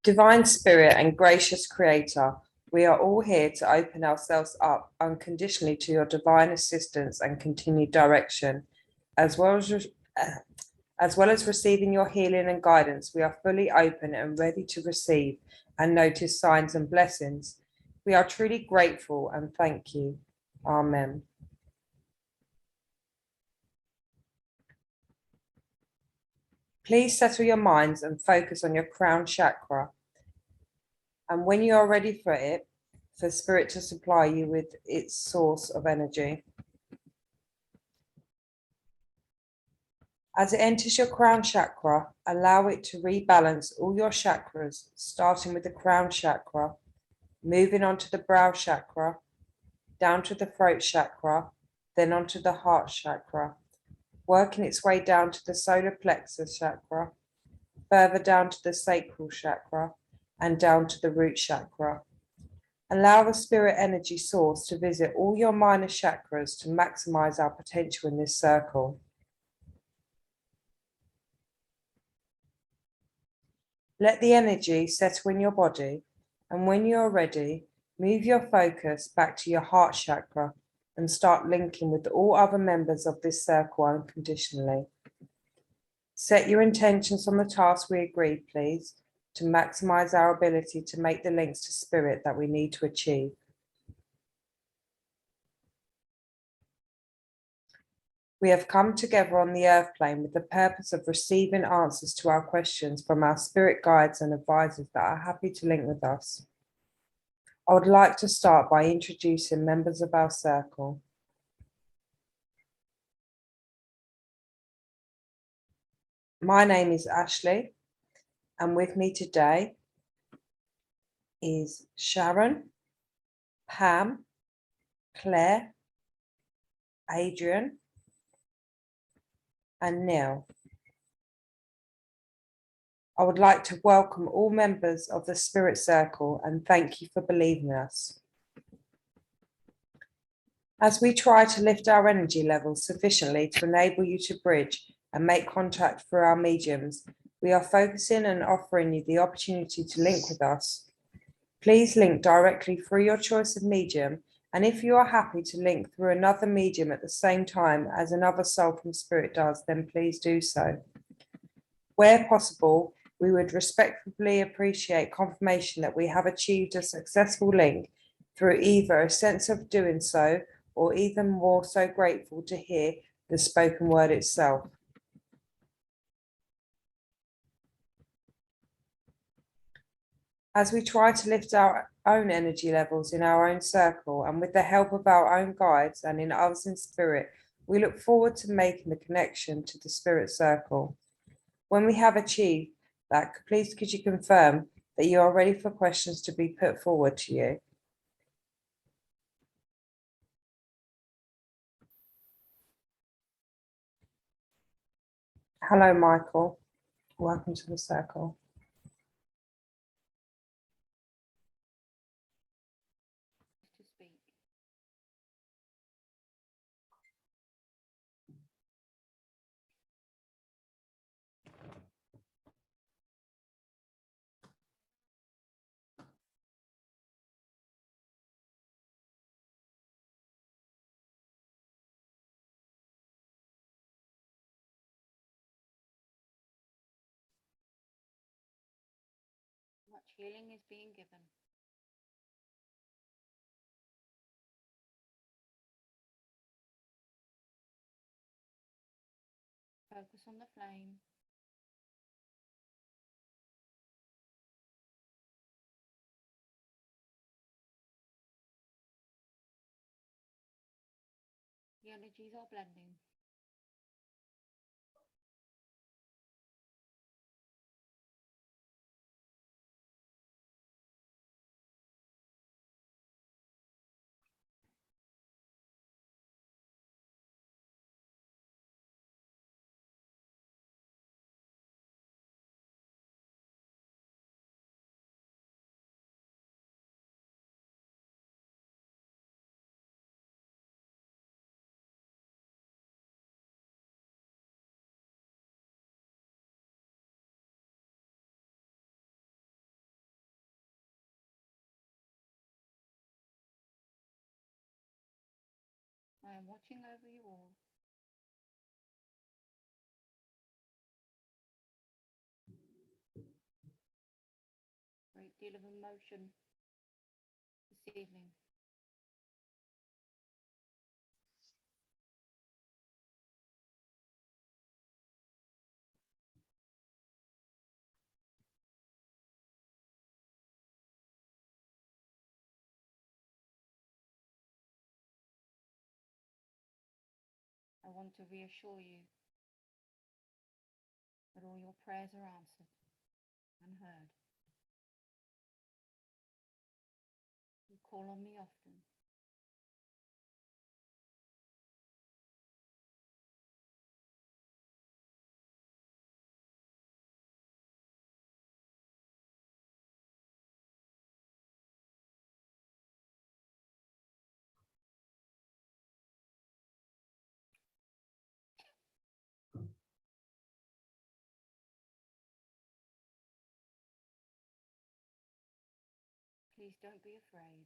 Divine Spirit and gracious Creator, we are all here to open ourselves up unconditionally to your divine assistance and continued direction, as well as receiving your healing and guidance. We are fully open and ready to receive and notice signs and blessings. We are truly grateful and thank you. Amen. Please settle your minds and focus on your crown chakra. And when you are ready for it, for Spirit to supply you with its source of energy. As it enters your crown chakra, allow it to rebalance all your chakras, starting with the crown chakra, moving on to the brow chakra, down to the throat chakra, then onto the heart chakra, working its way down to the solar plexus chakra, further down to the sacral chakra, and down to the root chakra. Allow the spirit energy source to visit all your minor chakras to maximize our potential in this circle. Let the energy settle in your body, and when you are ready, move your focus back to your heart chakra and start linking with all other members of this circle unconditionally. Set your intentions on the task we agreed, please, to maximize our ability to make the links to spirit that we need to achieve. We have come together on the earth plane with the purpose of receiving answers to our questions from our spirit guides and advisors that are happy to link with us. I would like to start by introducing members of our circle. My name is Ashley, and with me today is Sharon, Pam, Claire, Adrian, and Neil. I would like to welcome all members of the Spirit Circle and thank you for believing in us. As we try to lift our energy levels sufficiently to enable you to bridge and make contact through our mediums, we are focusing and offering you the opportunity to link with us. Please link directly through your choice of medium, and if you are happy to link through another medium at the same time as another soul from spirit does, then please do so. Where possible, we would respectfully appreciate confirmation that we have achieved a successful link through either a sense of doing so or even more so grateful to hear the spoken word itself. As we try to lift our own energy levels in our own circle and with the help of our own guides and in others in spirit, we look forward to making the connection to the spirit circle. When we have achieved that, please could you confirm that you are ready for questions to be put forward to you? Hello, Michael. Welcome to the circle. Much healing is being given. Focus on the flame. The energies are blending. I am watching over you all. Great deal of emotion this evening. I want to reassure you that all your prayers are answered and heard. You call on me often. Please don't be afraid.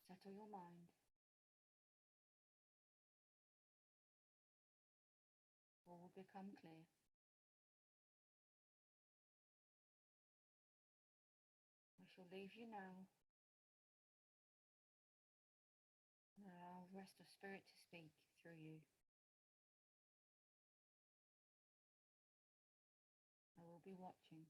Settle your mind. All will become clear. I shall leave you now and allow the rest of spirit to speak through you. I will be watching.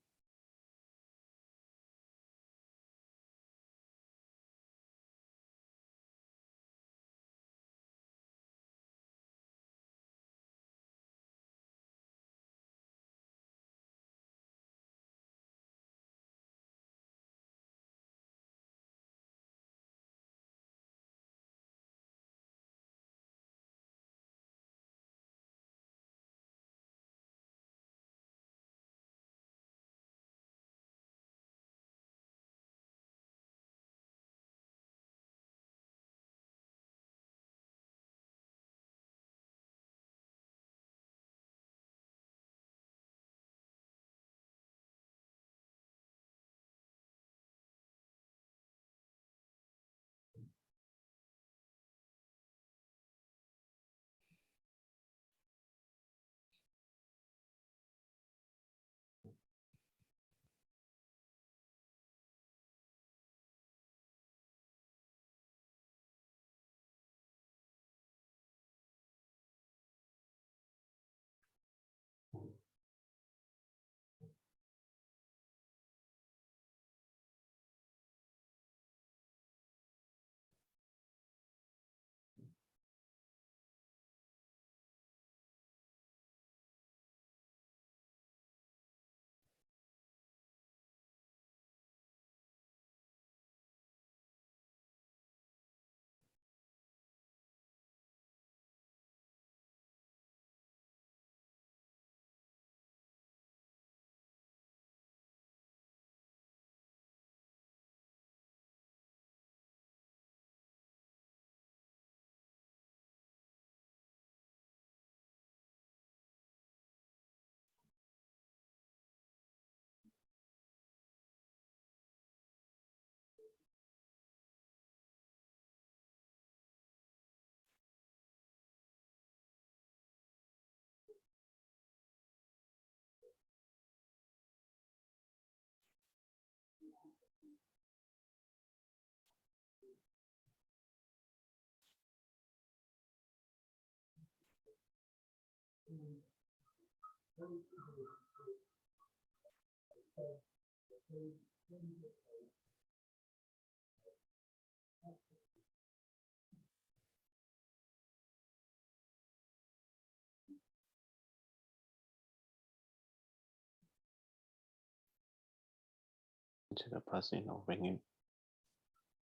To the buzzing or ringing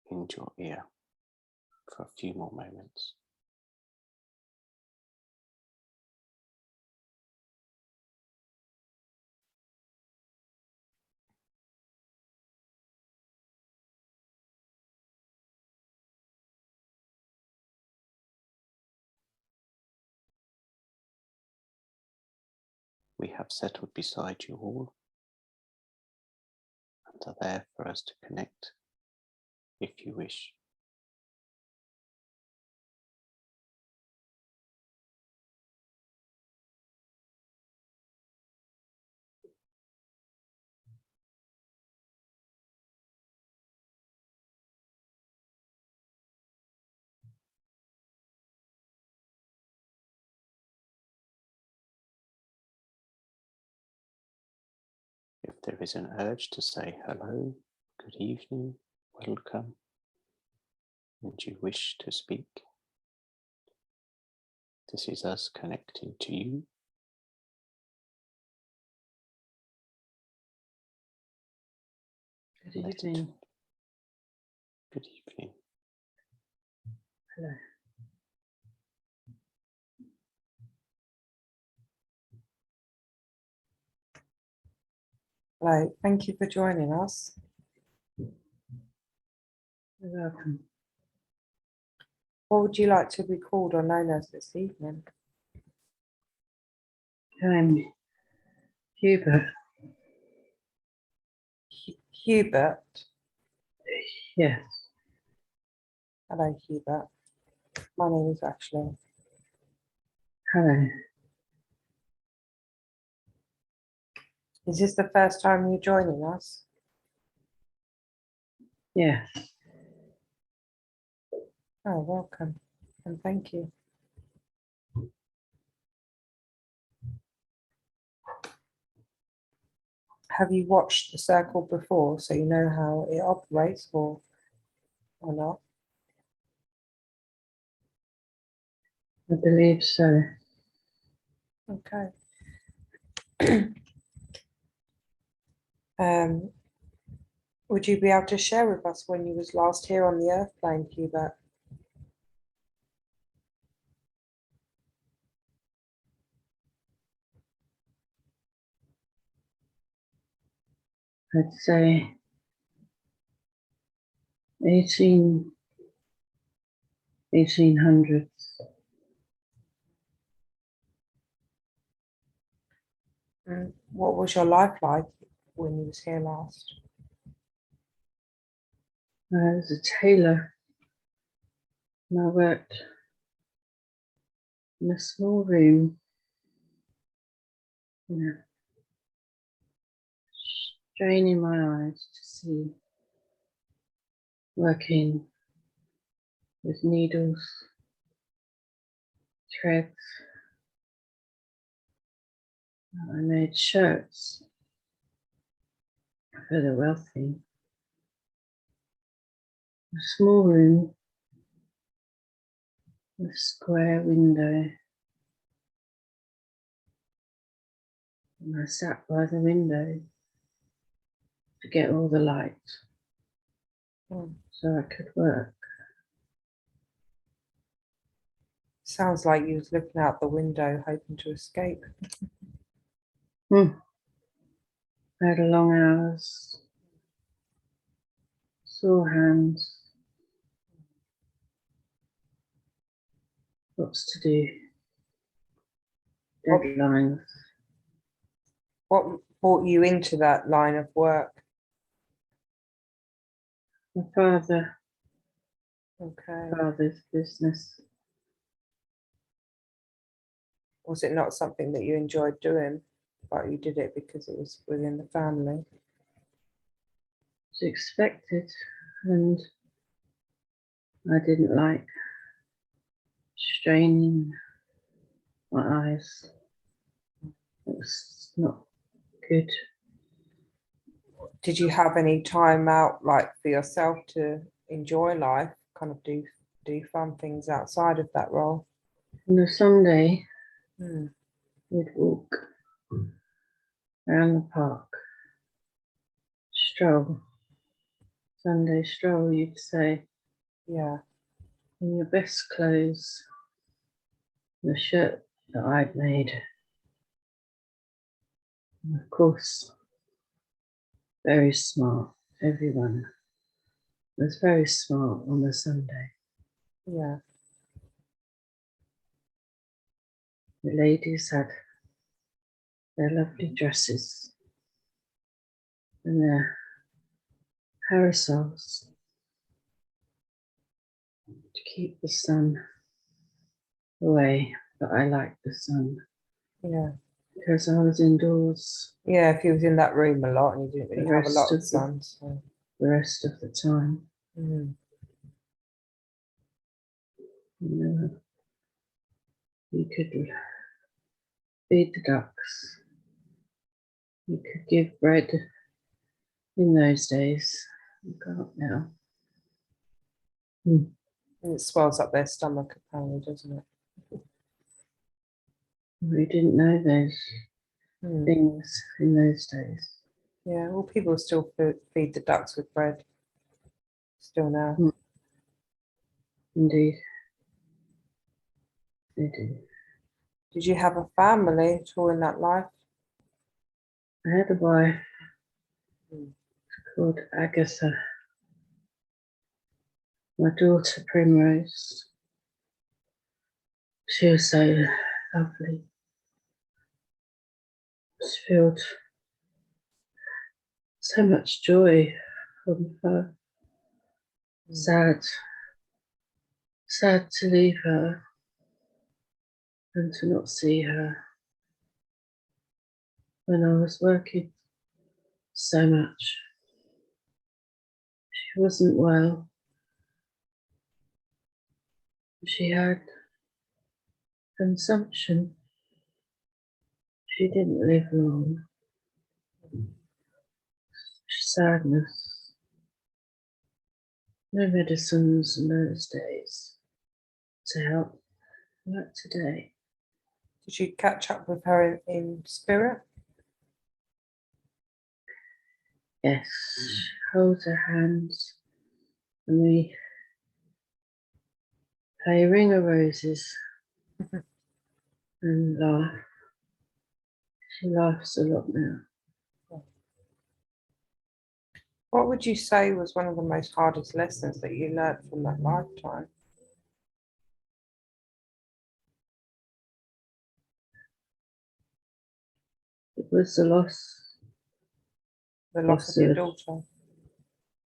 into your ear for a few more moments. We have settled beside you all and are there for us to connect if you wish. there is an urge to say hello, good evening, welcome, and you wish to speak, this is us connecting to you. Good evening. Good evening. Hello. Hello, thank you for joining us. You're welcome. What would you like to be called or known as this evening? I'm Hubert. Hubert. Yes. Hello, Hubert. My name is Ashley. Hello. Is this the first time you're joining us? Yes. Oh, welcome and thank you. Have you watched The Circle before, so you know how it operates, or not? I believe so. Okay. Would you be able to share with us when you was last here on the Earth plane, Hubert? I'd say 1800s. What was your life like when you was here last? I was a tailor and I worked in a small room, you know, straining my eyes to see, working with needles, threads. I made shirts for the wealthy. A small room, a square window, and I sat by the window to get all the light so I could work. Sounds like you was looking out the window hoping to escape. I had long hours, sore hands, lots to do, deadlines. What brought you into that line of work? My Okay. father's business. Was it not something that you enjoyed doing, but you did it because it was within the family? Was expected, and I didn't like straining my eyes. It was not good. Did you have any time out, like for yourself, to enjoy life, kind of do fun things outside of that role? On a Sunday, Hmm. we'd walk around the park, stroll. Sunday stroll, you'd say, Yeah. in your best clothes, the shirt that I'd made. And of course, very smart. Everyone was very smart on a Sunday. Yeah. The ladies had their lovely dresses and their parasols to keep the sun away, but I liked the sun Yeah. because I was indoors Yeah. If you was in that room a lot and you didn't really The have a lot rest of of the- sun. So. the rest of the time. Mm. You know, you could feed the ducks, you could give bread in those days. You can't now. Hmm. And it swells up their stomach apparently, doesn't it? We didn't know those Hmm. things in those days. Yeah, well, people still feed the ducks with bread. Still now. Hmm. Indeed, they do. Did you have a family at all in that life? I had a wife Hmm. called Agatha. My daughter Primrose. She was so lovely. She filled so much joy from her. Sad to leave her and to not see her when I was working so much. She wasn't well. She had consumption. She didn't live long. Sadness. No medicines in those days to help, like today. Did you catch up with her in spirit? Yes, hold her hands and we play Ring of Roses and laugh. She laughs a lot now. What would you say was one of the most hardest lessons that you learned from that lifetime? It was the loss The loss of your daughter.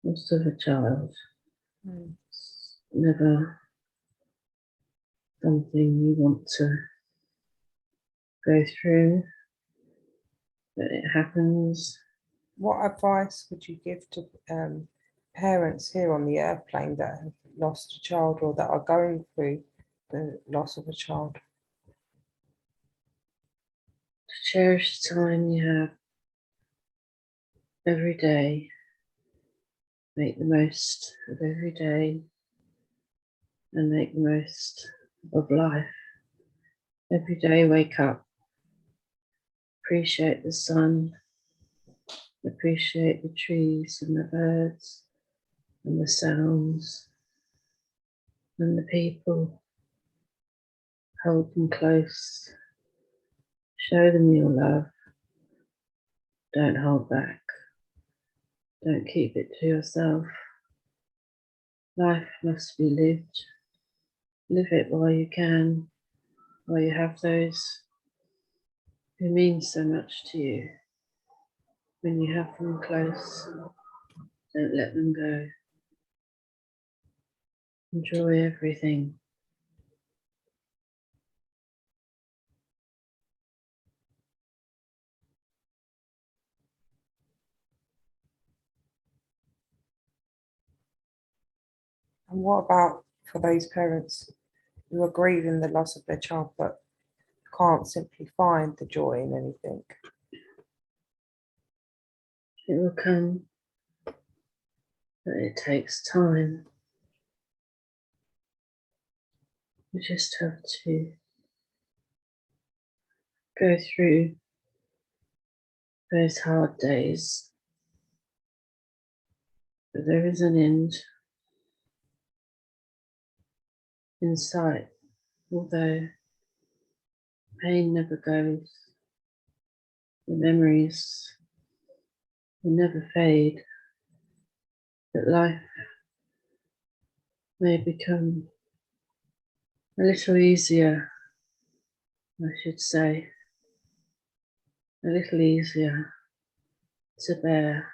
of a child. Hmm. It's never something you want to go through, but it happens. What advice would you give to parents here on the airplane that have lost a child or that are going through the loss of a child? To cherish the time you have every day, make the most of every day, and make the most of life. Every day, wake up, appreciate the sun, appreciate the trees and the birds and the sounds and the people. Hold them close, show them your love. Don't hold back, don't keep it to yourself. Life must be lived. Live it while you can, while you have those who mean so much to you. When you have them close, don't let them go. Enjoy everything. And what about for those parents who are grieving the loss of their child but can't simply find the joy in anything? It will come, but it takes time. You just have to go through those hard days. But there is an end in sight, although pain never goes. The memories will never fade. But life may become a little easier, I should say, a little easier to bear,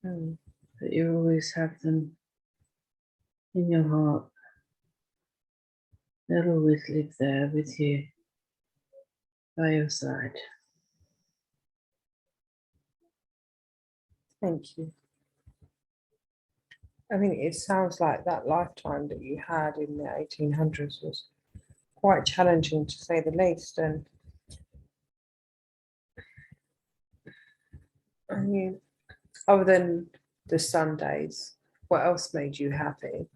Hmm. but you always have them in your heart. They'll always live there with you, by your side. Thank you. I mean, it sounds like that lifetime that you had in the 1800s was quite challenging, to say the least. And you Other than the Sundays, what else made you happy?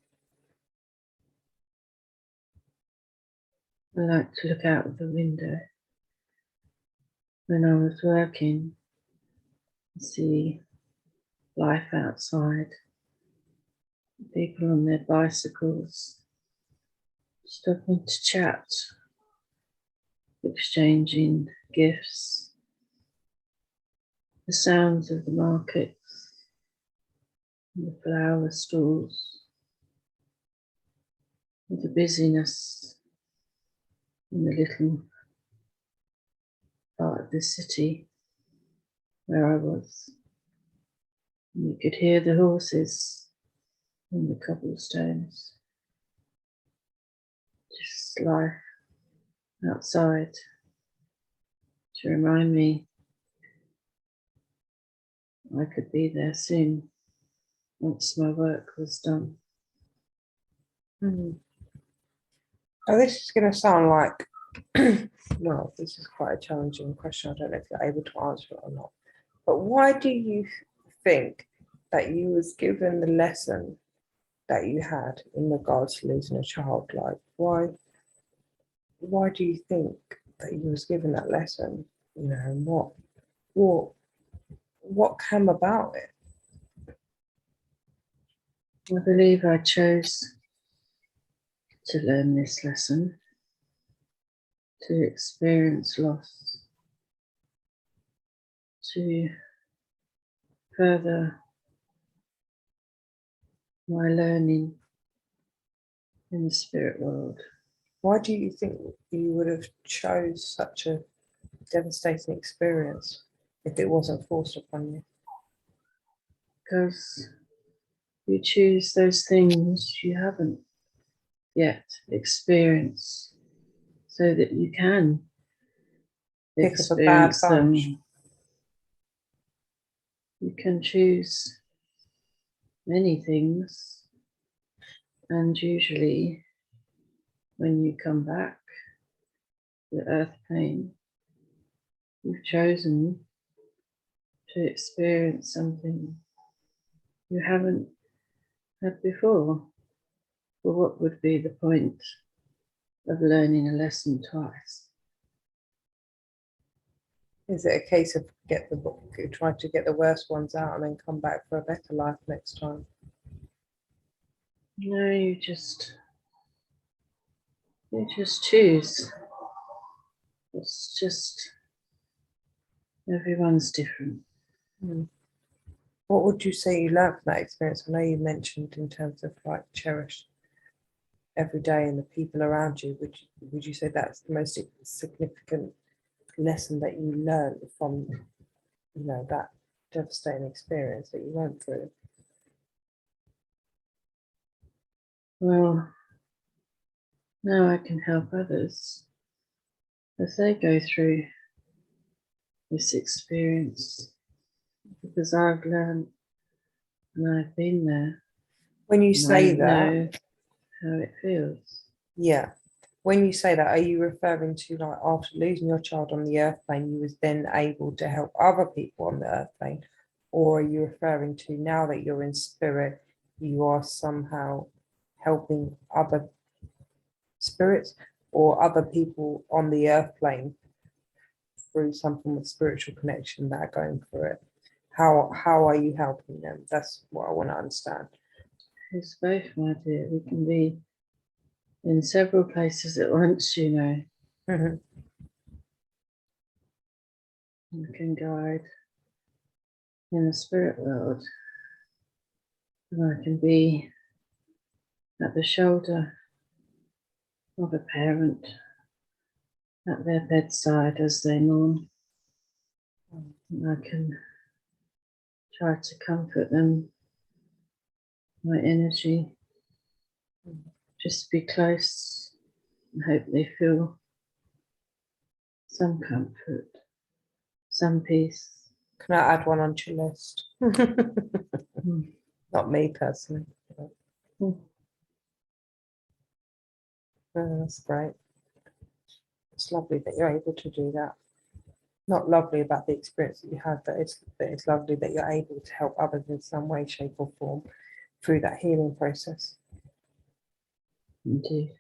I like to look out of the window when I was working and see life outside, people on their bicycles, stopping to chat, exchanging gifts, the sounds of the markets, the flower stalls, the busyness in the little part of the city where I was. And you could hear the horses on the cobblestones. Just life outside to remind me I could be there soon once my work was done. Oh, this is going to sound like, well, this is quite a challenging question. I don't know if you're able to answer it or not. But why do you think that you was given the lesson that you had in regards to losing a child? Like, why do you think that you was given that lesson? You know, and what came about it? I believe I chose to learn this lesson, to experience loss, to further my learning in the spirit world. Why do you think you would have chose such a devastating experience if it wasn't forced upon you? Because you choose those things you haven't yet experienced so that you can Pick up a bad experience them. bunch. You can choose many things, and usually when you come back to the earth plane, you've chosen to experience something you haven't had before. Well, what would be the point of learning a lesson twice? Is it a case of try to get the worst ones out and then come back for a better life next time? No, you just choose. It's just everyone's different. What would you say you learned from that experience? I know you mentioned in terms of like cherish every day and the people around you. Would you say that's the most significant lesson that you learned from, you know, that devastating experience that you went through? Well, now I can help others as they go through this experience because I've learned and I've been there. When you And say I that, know how it feels. yeah. When you say that, are you referring to like after losing your child on the earth plane, you was then able to help other people on the earth plane? Or are you referring to now that you're in spirit, you are somehow helping other spirits or other people on the earth plane through some form of spiritual connection that are going through it? How are you helping them? That's what I want to understand. It's both, my dear. We can be in several places at once, you know. Mhm. We can guide in the spirit world. And I can be at the shoulder of a parent at their bedside as they mourn. And I can try to comfort them. My energy, just be close and hope they feel some comfort, some peace. Can I add one onto your list? Mm. Not me personally. Mm. Oh, that's great. It's lovely that you're able to do that. not lovely about the experience that you had, but it's lovely that you're able to help others in some way, shape, or form through that healing process. Indeed.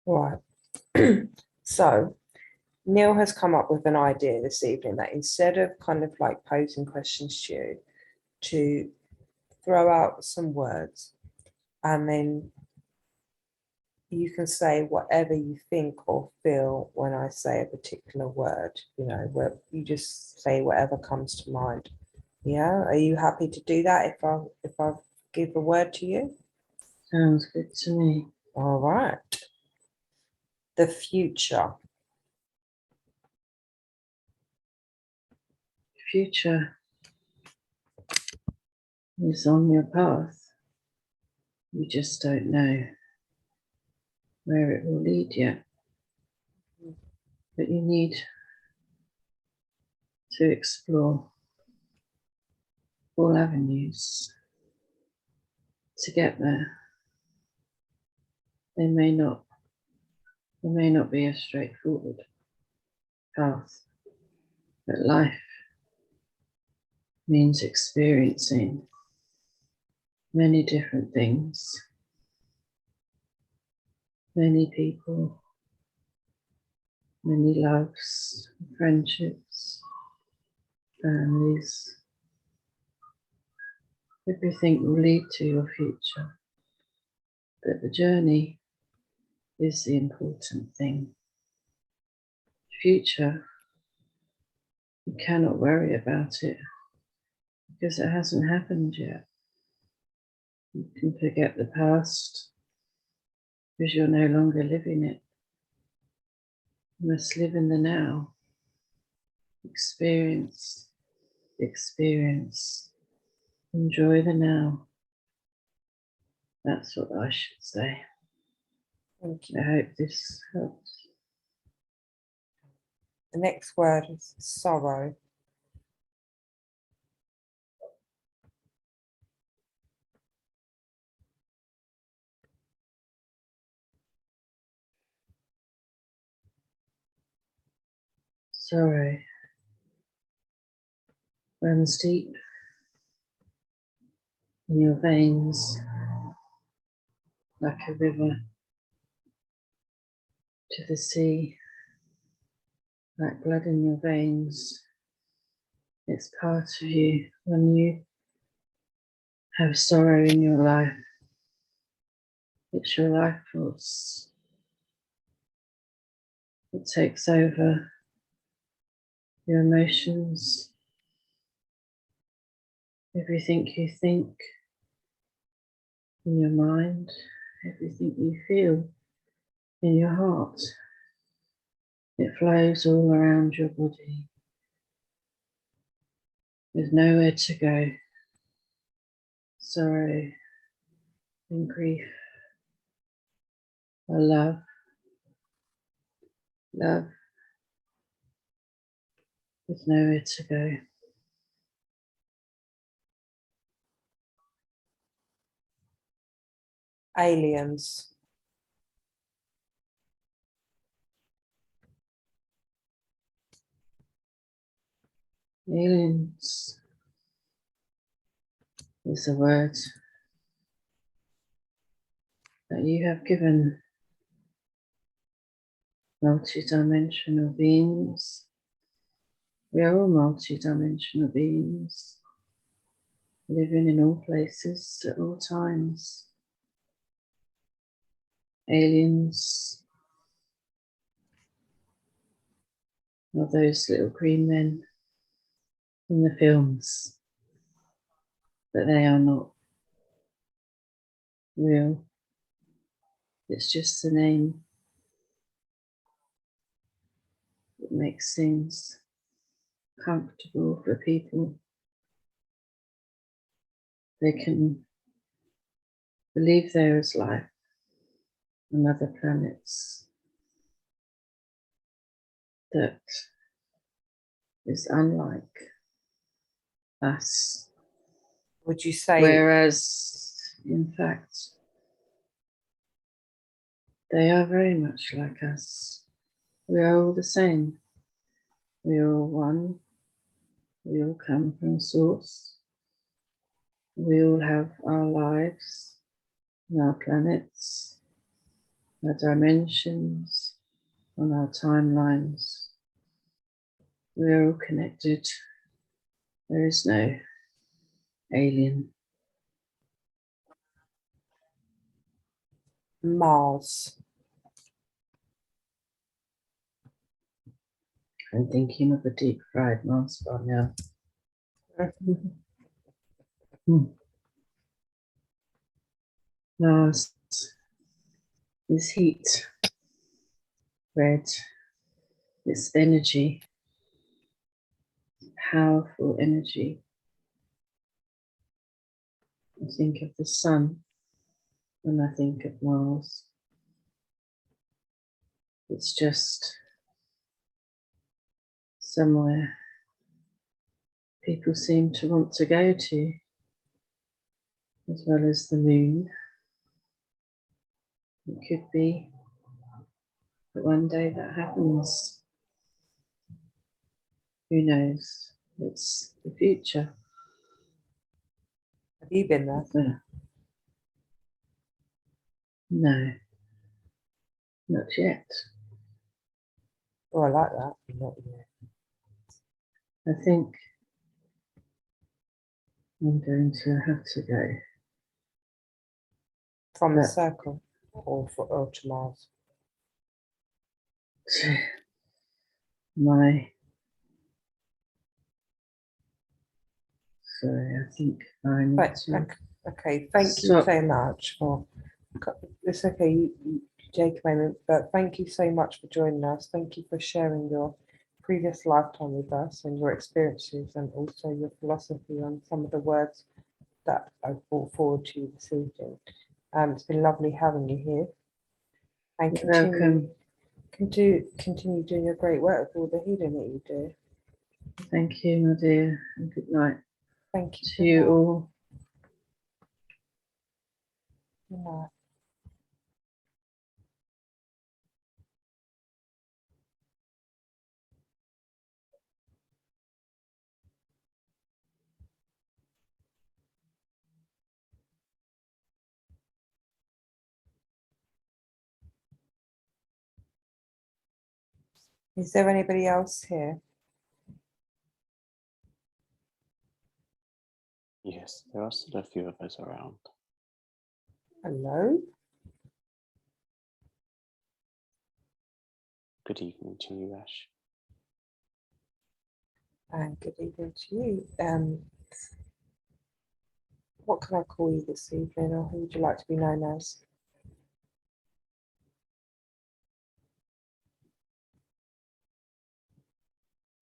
Right. So Neil has come up with an idea this evening that instead of kind of like posing questions to you, to throw out some words, and then you can say whatever you think or feel when I say a particular word, where you just say whatever comes to mind. Yeah, are you happy to do that if I give a word to you? Sounds good to me. All right. The future. Future is on your path. You just don't know where it will lead yet. But you need to explore all avenues to get there. They may not be a straightforward path, but life means experiencing many different things, many people, many loves, friendships, families. Everything will lead to your future, but the journey is the important thing. Future, you cannot worry about it because it hasn't happened yet. You can forget the past because you're no longer living it. You must live in the now. Experience, enjoy the now. That's what I should say. Thank you. I hope this helps. The next word is sorrow. Sorrow runs deep in your veins like a river to the sea, like blood in your veins. It's part of you. When you have sorrow in your life, it's your life force. It takes over your emotions, everything you think in your mind, everything you feel in your heart. It flows all around your body. There's nowhere to go. Sorrow and grief or love. Love with nowhere to go. Aliens. Aliens is a word that you have given multi-dimensional beings. We are all multi-dimensional beings, living in all places at all times. Aliens are those little green men in the films, but they are not real. It's just the name that makes things comfortable for people. They can believe there is life on other planets that is unlike us. Would you say Whereas, in fact, They are very much like us. We are all the same. We are all one. We all come from source. We all have our lives and our planets, our dimensions, on our timelines. We are all connected. There is no alien. Mars. I'm thinking of a deep fried Mars bar now. Mars is heat, red, it's energy, powerful energy. I think of the sun when I think of Mars. It's just somewhere people seem to want to go to, as well as the moon. It could be that one day that happens. Who knows? It's the future. Have you been there? No, not yet. Oh, I like that. Not yet. I think I'm going to have to go. From the But- circle or to Mars. Sorry, I think I need Right, to. okay, thank you Stop. so much for, it's okay, you take a moment, but thank you so much for joining us. Thank you for sharing your previous lifetime with us and your experiences and also your philosophy on some of the words that I brought forward to you this evening. It's been lovely having you here. And You're welcome. continue doing your great work with all the healing that you do. Thank you, my dear, and good night Thank you. to you all. Good night. Is there anybody else here? Yes, there are still a few of us around. Hello? Good evening to you, Ash. And good evening to you. What can I call you this evening, or who would you like to be known as?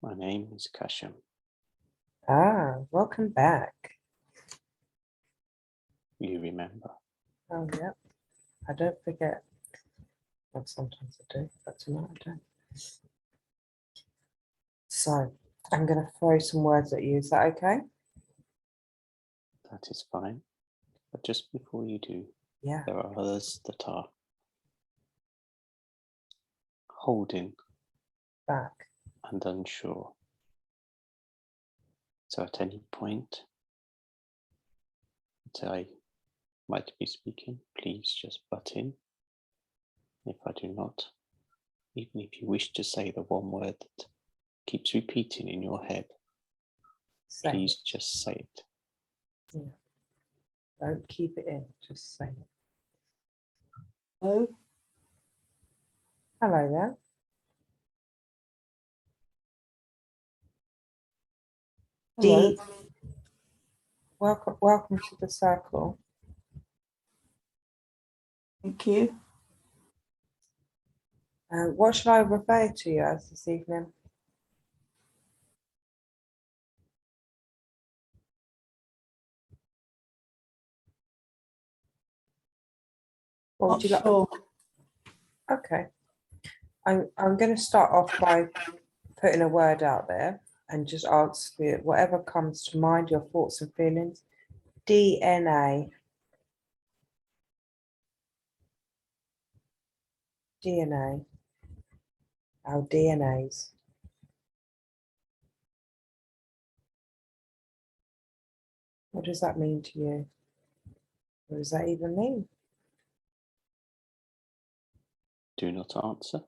My name is Kasham. Ah, welcome back. You remember? Oh, yeah. I don't forget. Well, sometimes I do, but tonight I don't. So, I'm going to throw some words at you. Is that okay? That is fine. But just before you do, Yeah. there are others that are holding Back. and unsure. So at any point that I might be speaking, please just butt in. If I do not, even if you wish to say the one word that keeps repeating in your head, Say please it. just say it. Yeah. Don't keep it in. Just say it. Oh. Hello there. Hello. Welcome to the circle. Thank you. What should I refer to you as this evening? What Not would you like? sure. Okay. I'm going to start off by putting a word out there and just ask you whatever comes to mind, your thoughts and feelings. DNA. DNA. Our DNAs. What does that mean to you? What does that even mean? Do not answer.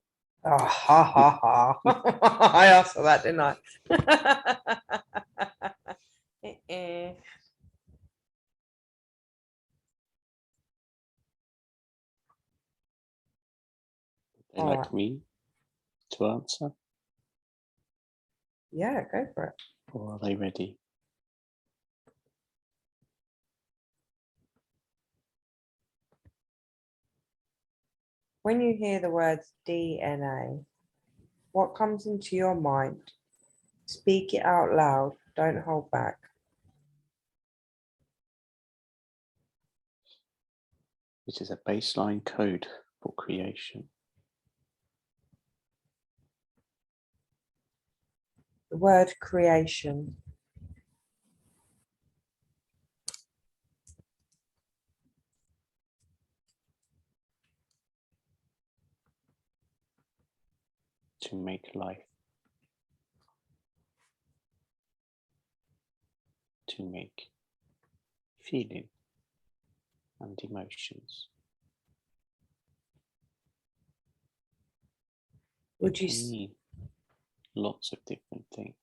Oh, ha ha ha. I asked for that, didn't I? Would they All like right. me to answer, Yeah, go for it. or are they ready? When you hear the words DNA, what comes into your mind? Speak it out loud. Don't hold back. It is a baseline code for creation. The word creation. To make life, to make feeling and emotions. Would It you can mean lots of different things.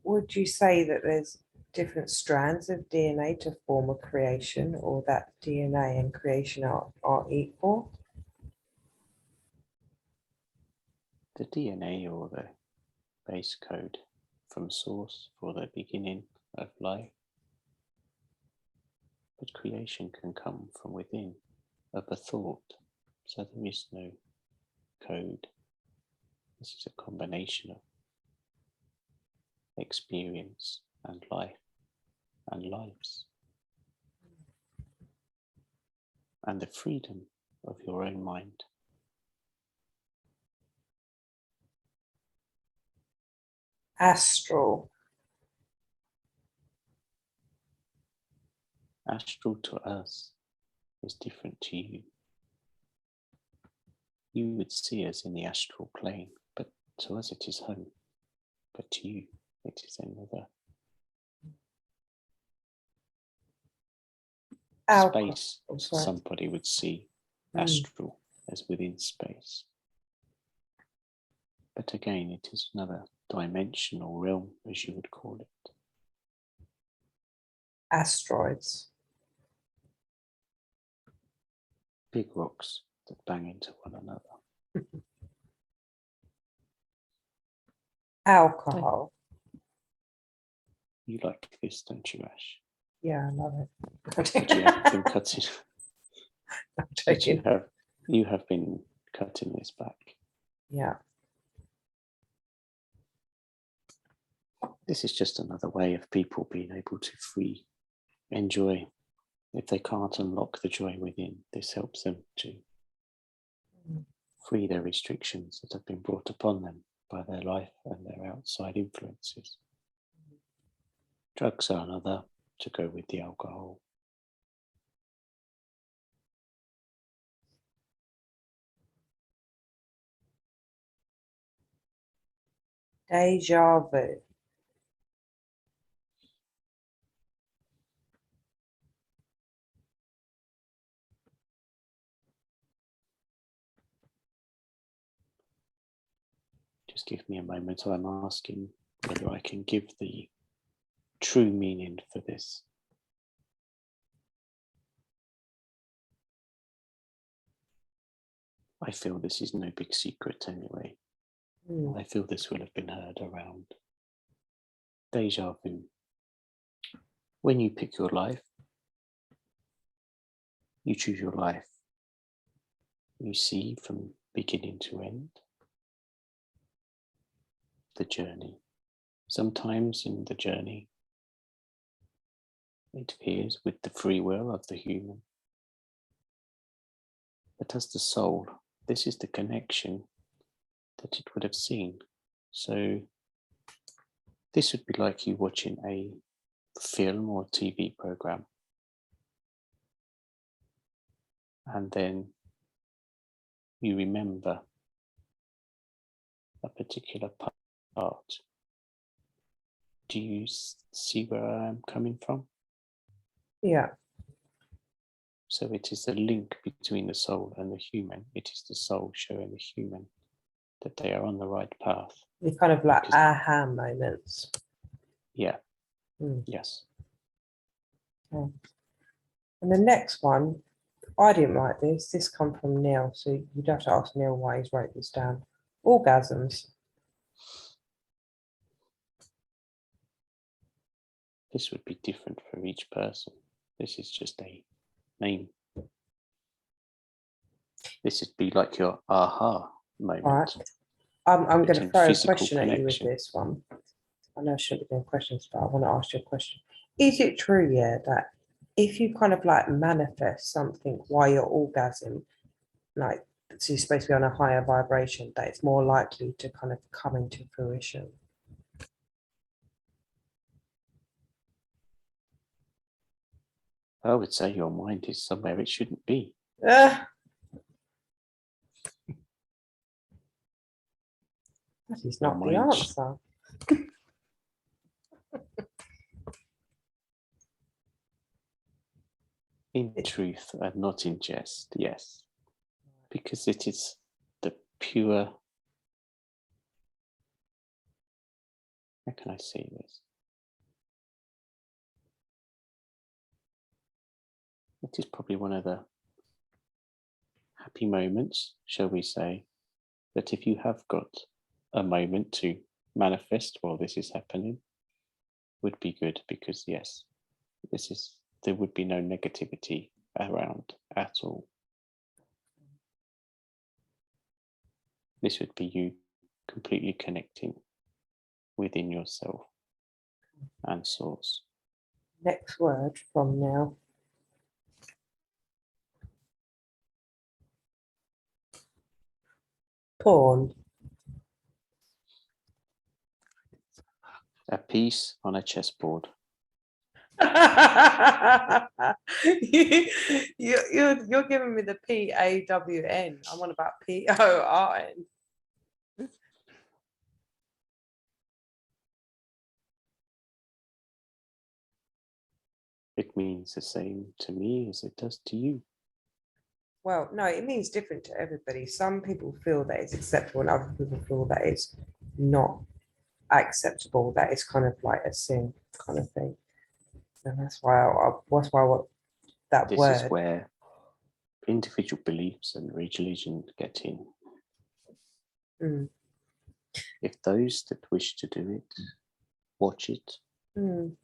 would you say that there's different strands of DNA to form a creation, or that DNA and creation are equal? The DNA, or the base code from source for the beginning of life. But creation can come from within of a thought, so there is no code. This is a combination of experience and life and lives, and the freedom of your own mind. Astral. Astral to us is different to you. You would see us in the astral plane, but to us it is home. But to you, it is another Alcohol. space. Oh, sorry. Somebody would see Mm. astral as within space. But again, it is another dimensional realm, as you would call it. Asteroids. Big rocks that bang into one another. Alcohol. You like this, don't you, Ash? Yeah, I love it. But you have been cutting. I'm But joking. you have been cutting this back. Yeah. This is just another way of people being able to free enjoy. If they can't unlock the joy within, this helps them to free their restrictions that have been brought upon them by their life and their outside influences. Drugs are another to go with the alcohol. Deja vu. Just give me a moment. I'm asking whether I can give the true meaning for this. I feel this is no big secret anyway. I feel this will have been heard around. Deja vu. When you pick your life, you choose your life. You see from beginning to end the journey. Sometimes in the journey, it appears with the free will of the human. But as the soul, this is the connection that it would have seen. So this would be like you watching a film or TV program. And then you remember a particular part. Do you see where I am coming from? Yeah. So it is the link between the soul and the human. It is the soul showing the human that they are on the right path. The kind of like Because- aha moments. Yeah. Mm. Yes. And the next one, I didn't write this. This come from Neil, so you'd have to ask Neil why he's wrote this down. Orgasms. This would be different for each person. This is just a name. This would be like your aha moment. Right. I'm going to Between throw a physical question at you with connection. this one. I know I shouldn't be doing questions, but I want to ask you a question. Is it true, yeah, that if you kind of like manifest something while you're orgasm, like so you're supposed to be on a higher vibration, that it's more likely to kind of come into fruition? I would say your mind is somewhere it shouldn't be. That is Your not the mind answer. in truth and not in jest, yes. Because it is the pure, how can I say this? It is probably one of the happy moments, shall we say, that if you have got a moment to manifest while this is happening, would be good, because yes, there would be no negativity around at all. This would be you completely connecting within yourself and source. Next word from now. Porn. A piece on a chessboard. You're giving me the PAWN. I'm on about PORN. It means the same to me as it does to you. Well, no, it means different to everybody. Some people feel that it's acceptable, and other people feel that it's not acceptable. That it's kind of like a sin, kind of thing. And that's why I want that This word. is where individual beliefs and religion get in. Mm, If those that wish to do it watch it, mm.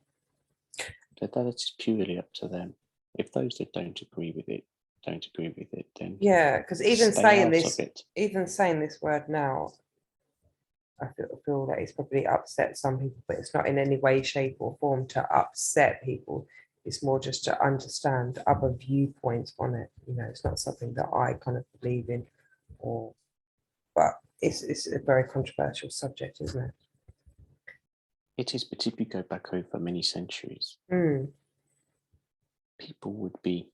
that is purely up to them. If those that don't agree with it, then Yeah, because even stay saying out this, of it. even saying this word now, I feel that it's probably upset some people, but it's not in any way, shape, or form to upset people. It's more just to understand other viewpoints on it. You know, it's not something that I kind of believe in, but it's a very controversial subject, isn't it? It is, but if you go back over many centuries, Mm, people would be,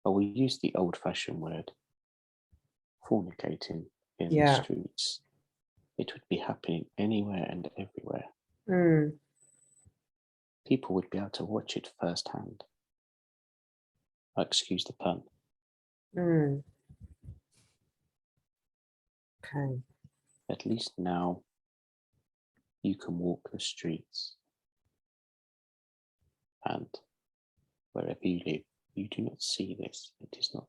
well, we use the old-fashioned word, fornicating in the yeah. streets. It would be happening anywhere and everywhere. Mm, People would be able to watch it firsthand. Excuse the pun. mm. Okay. At least now you can walk the streets, and wherever you live, you do not see this. It is not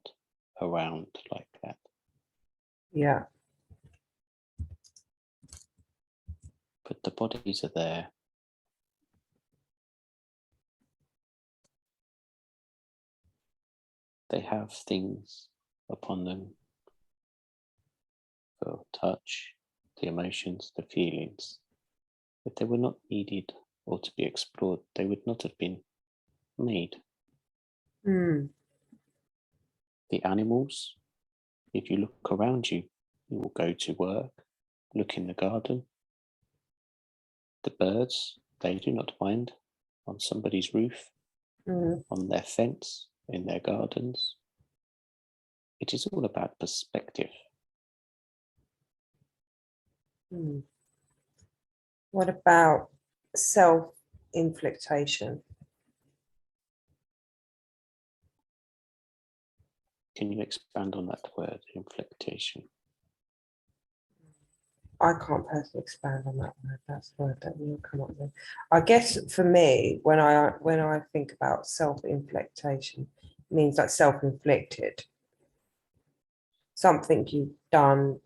around like that. Yeah. But the bodies are there. They have things upon them for touch, the emotions, the feelings. If they were not needed or to be explored, they would not have been made. Mm, The animals, if you look around you, you will go to work, look in the garden. The birds, they do not mind on somebody's roof, mm. on their fence, in their gardens. it is all about perspective. What about self-inflictation? Can you expand on that word, inflictation? I can't personally expand on that word. That's the word that we'll come up with. I guess for me, when I think about self-inflictation, it means like self-inflicted. Something you've done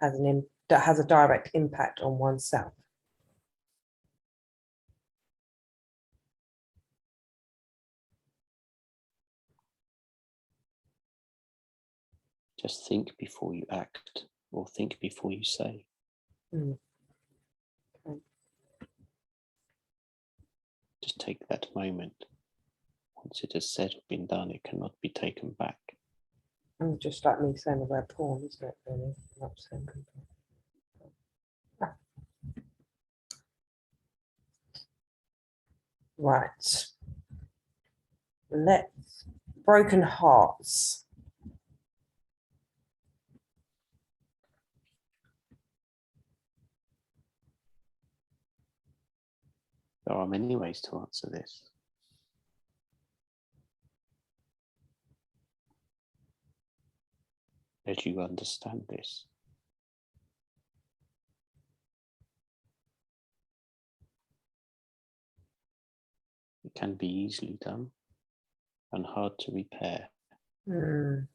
that has a direct impact on oneself. Just think before you act, or think before you say. Mm. Okay. Just take that moment. Once it is said or been done, it cannot be taken back. And just like me saying the word porn, isn't it? Really, not saying right. Let's broken hearts. There are many ways to answer this. As you understand this, it can be easily done and hard to repair. Mm.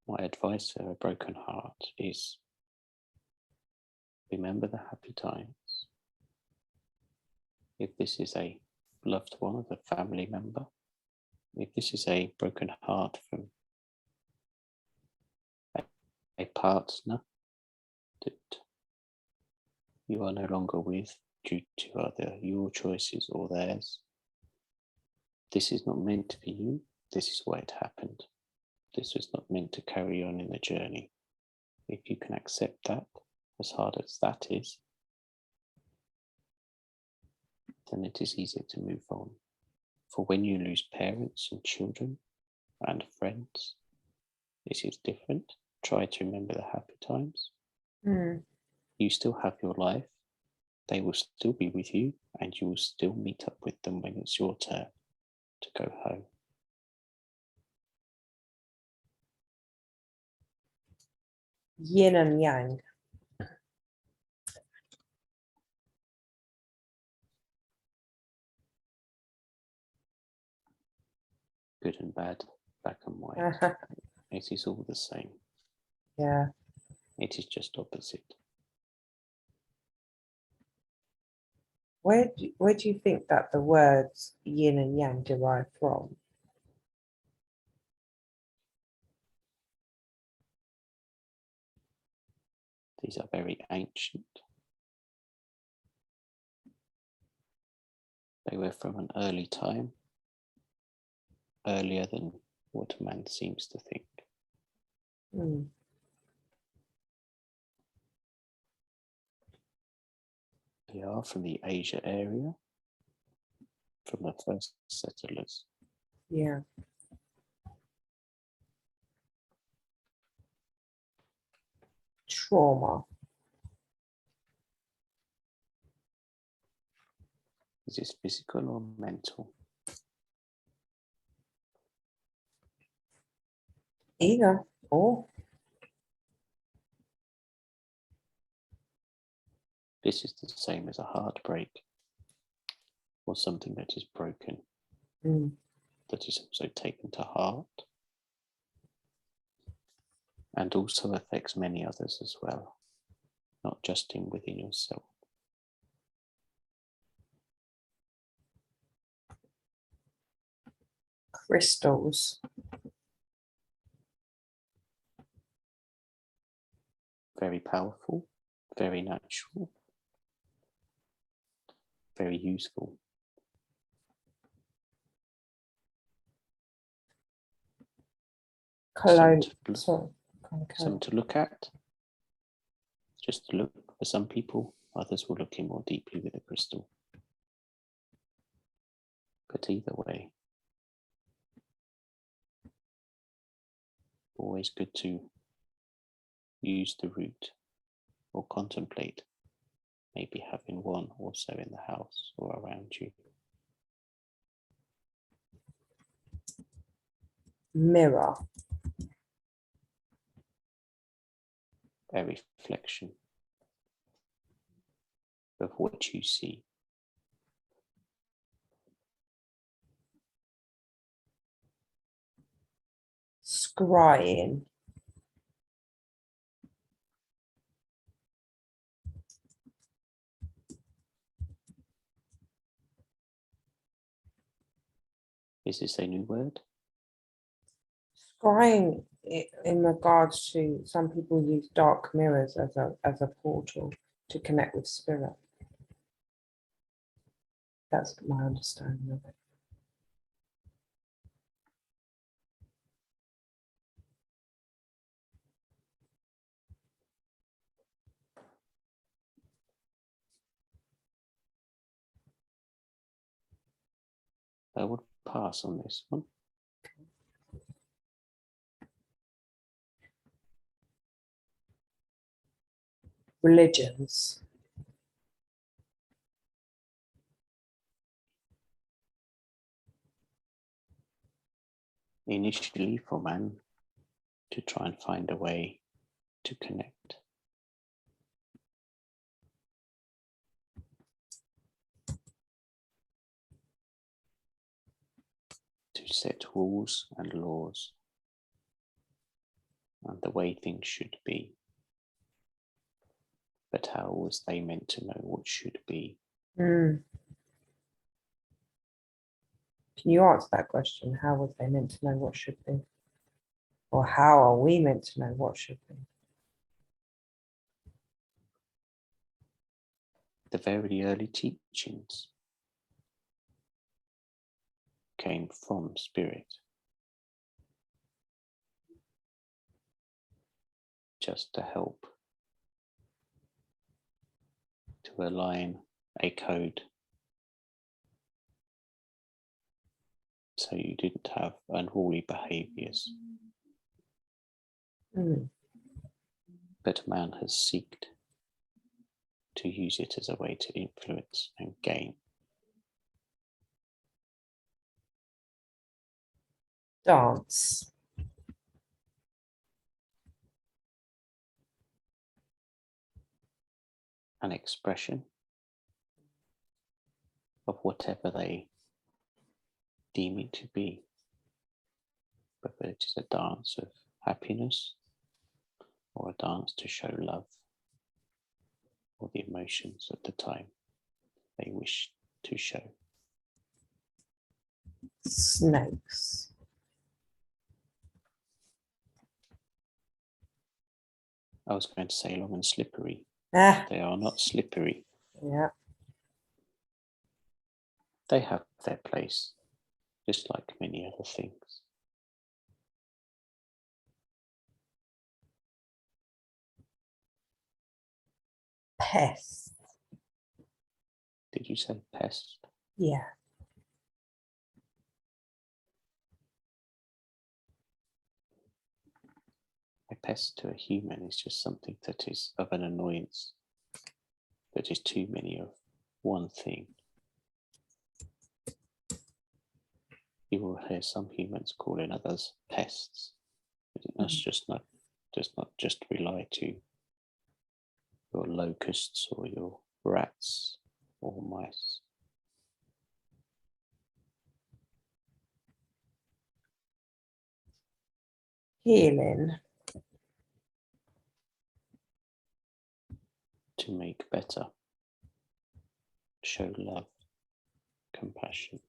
My advice for a broken heart is remember the happy times. If this is a loved one of a family member, if this is a broken heart from a partner that you are no longer with due to either your choices or theirs, this is not meant for you. This is why it happened. This was not meant to carry on in the journey. If you can accept that, as hard as that is, then it is easier to move on. For when you lose parents and children and friends, this is different. Try to remember the happy times. Mm. You still have your life. They will still be with you, and you will still meet up with them when it's your turn to go home. Yin and yang. Good and bad, black and white. It is all the same. Yeah. It is just opposite. Where do you think that the words yin and yang derive from? These are very ancient. They were from an early time, earlier than what man seems to think. Mm. They are from the Asia area, from the first settlers. Yeah. Trauma. Is this physical or mental? Either or. This is the same as a heartbreak or something that is broken, Mm. that is also taken to heart and also affects many others as well, not just within yourself. Crystals. Very powerful, very natural, very useful. Colon. Some Sorry. to look at, just to look for some people, others will look in more deeply with a crystal. But either way, always good to use the route or contemplate maybe having one also in the house or around you. Mirror. A reflection of what you see. Scrying. Is this a new word? Scrying in regards to some people use dark mirrors as a portal to connect with spirit. That's my understanding of it. I would pass on this one. Religions. Initially for man to try and find a way to connect. To set rules and laws and the way things should be. But how was they meant to know what should be? Can you answer that question? How was they meant to know what should be? Or how are we meant to know what should be? The very early teachings came from spirit. Just to help to align a code so you didn't have unruly behaviors. But man has seeked to use it as a way to influence and gain. Dance. An expression of whatever they deem it to be, whether it is a dance of happiness or a dance to show love or the emotions at the time they wish to show. Snakes. I was going to say long and slippery. Ah, They are not slippery. yeah. They have their place, just like many other things. Pest. Did you say pest? Yeah. A pest to a human is just something that is of an annoyance, that is too many of one thing. You will hear some humans calling others pests. It must just not just rely to your locusts or your rats or mice. Healing. To make better, show love, compassion.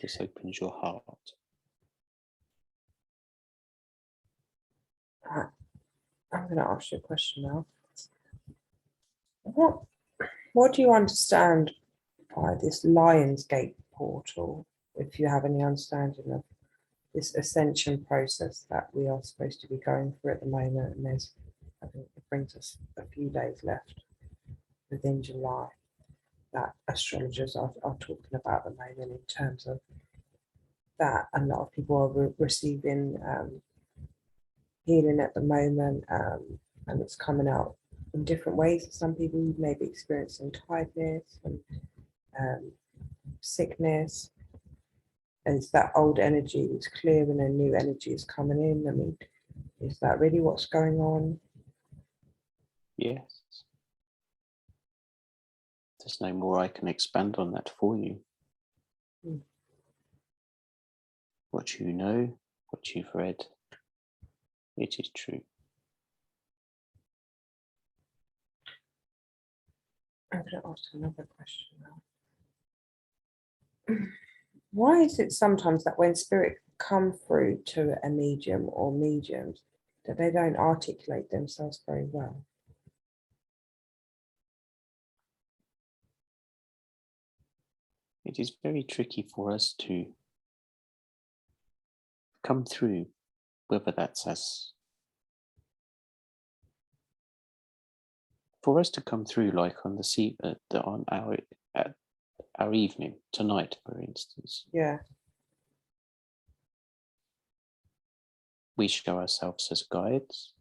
This opens your heart. I'm going to ask you a question now. What do you understand by this Lionsgate portal, if you have any understanding of this ascension process that we are supposed to be going through at the moment? And I think it brings us a few days left. within July that astrologers are talking about at the moment in terms of that. A lot of people are receiving healing at the moment, and it's coming out in different ways. Some people may be experiencing tiredness and sickness. Is that old energy is clearing and new energy is coming in? I mean, is that really what's going on? Yes. There's no more I can expand on that for you. Mm. What you know, what you've read, it is true. I'm going to ask another question now. Why is it sometimes that when spirit come through to a medium or mediums that they don't articulate themselves very well? It is very tricky for us to come through, whether that's as for us to come through, like on on our evening tonight, for instance. Yeah. We show ourselves as guides,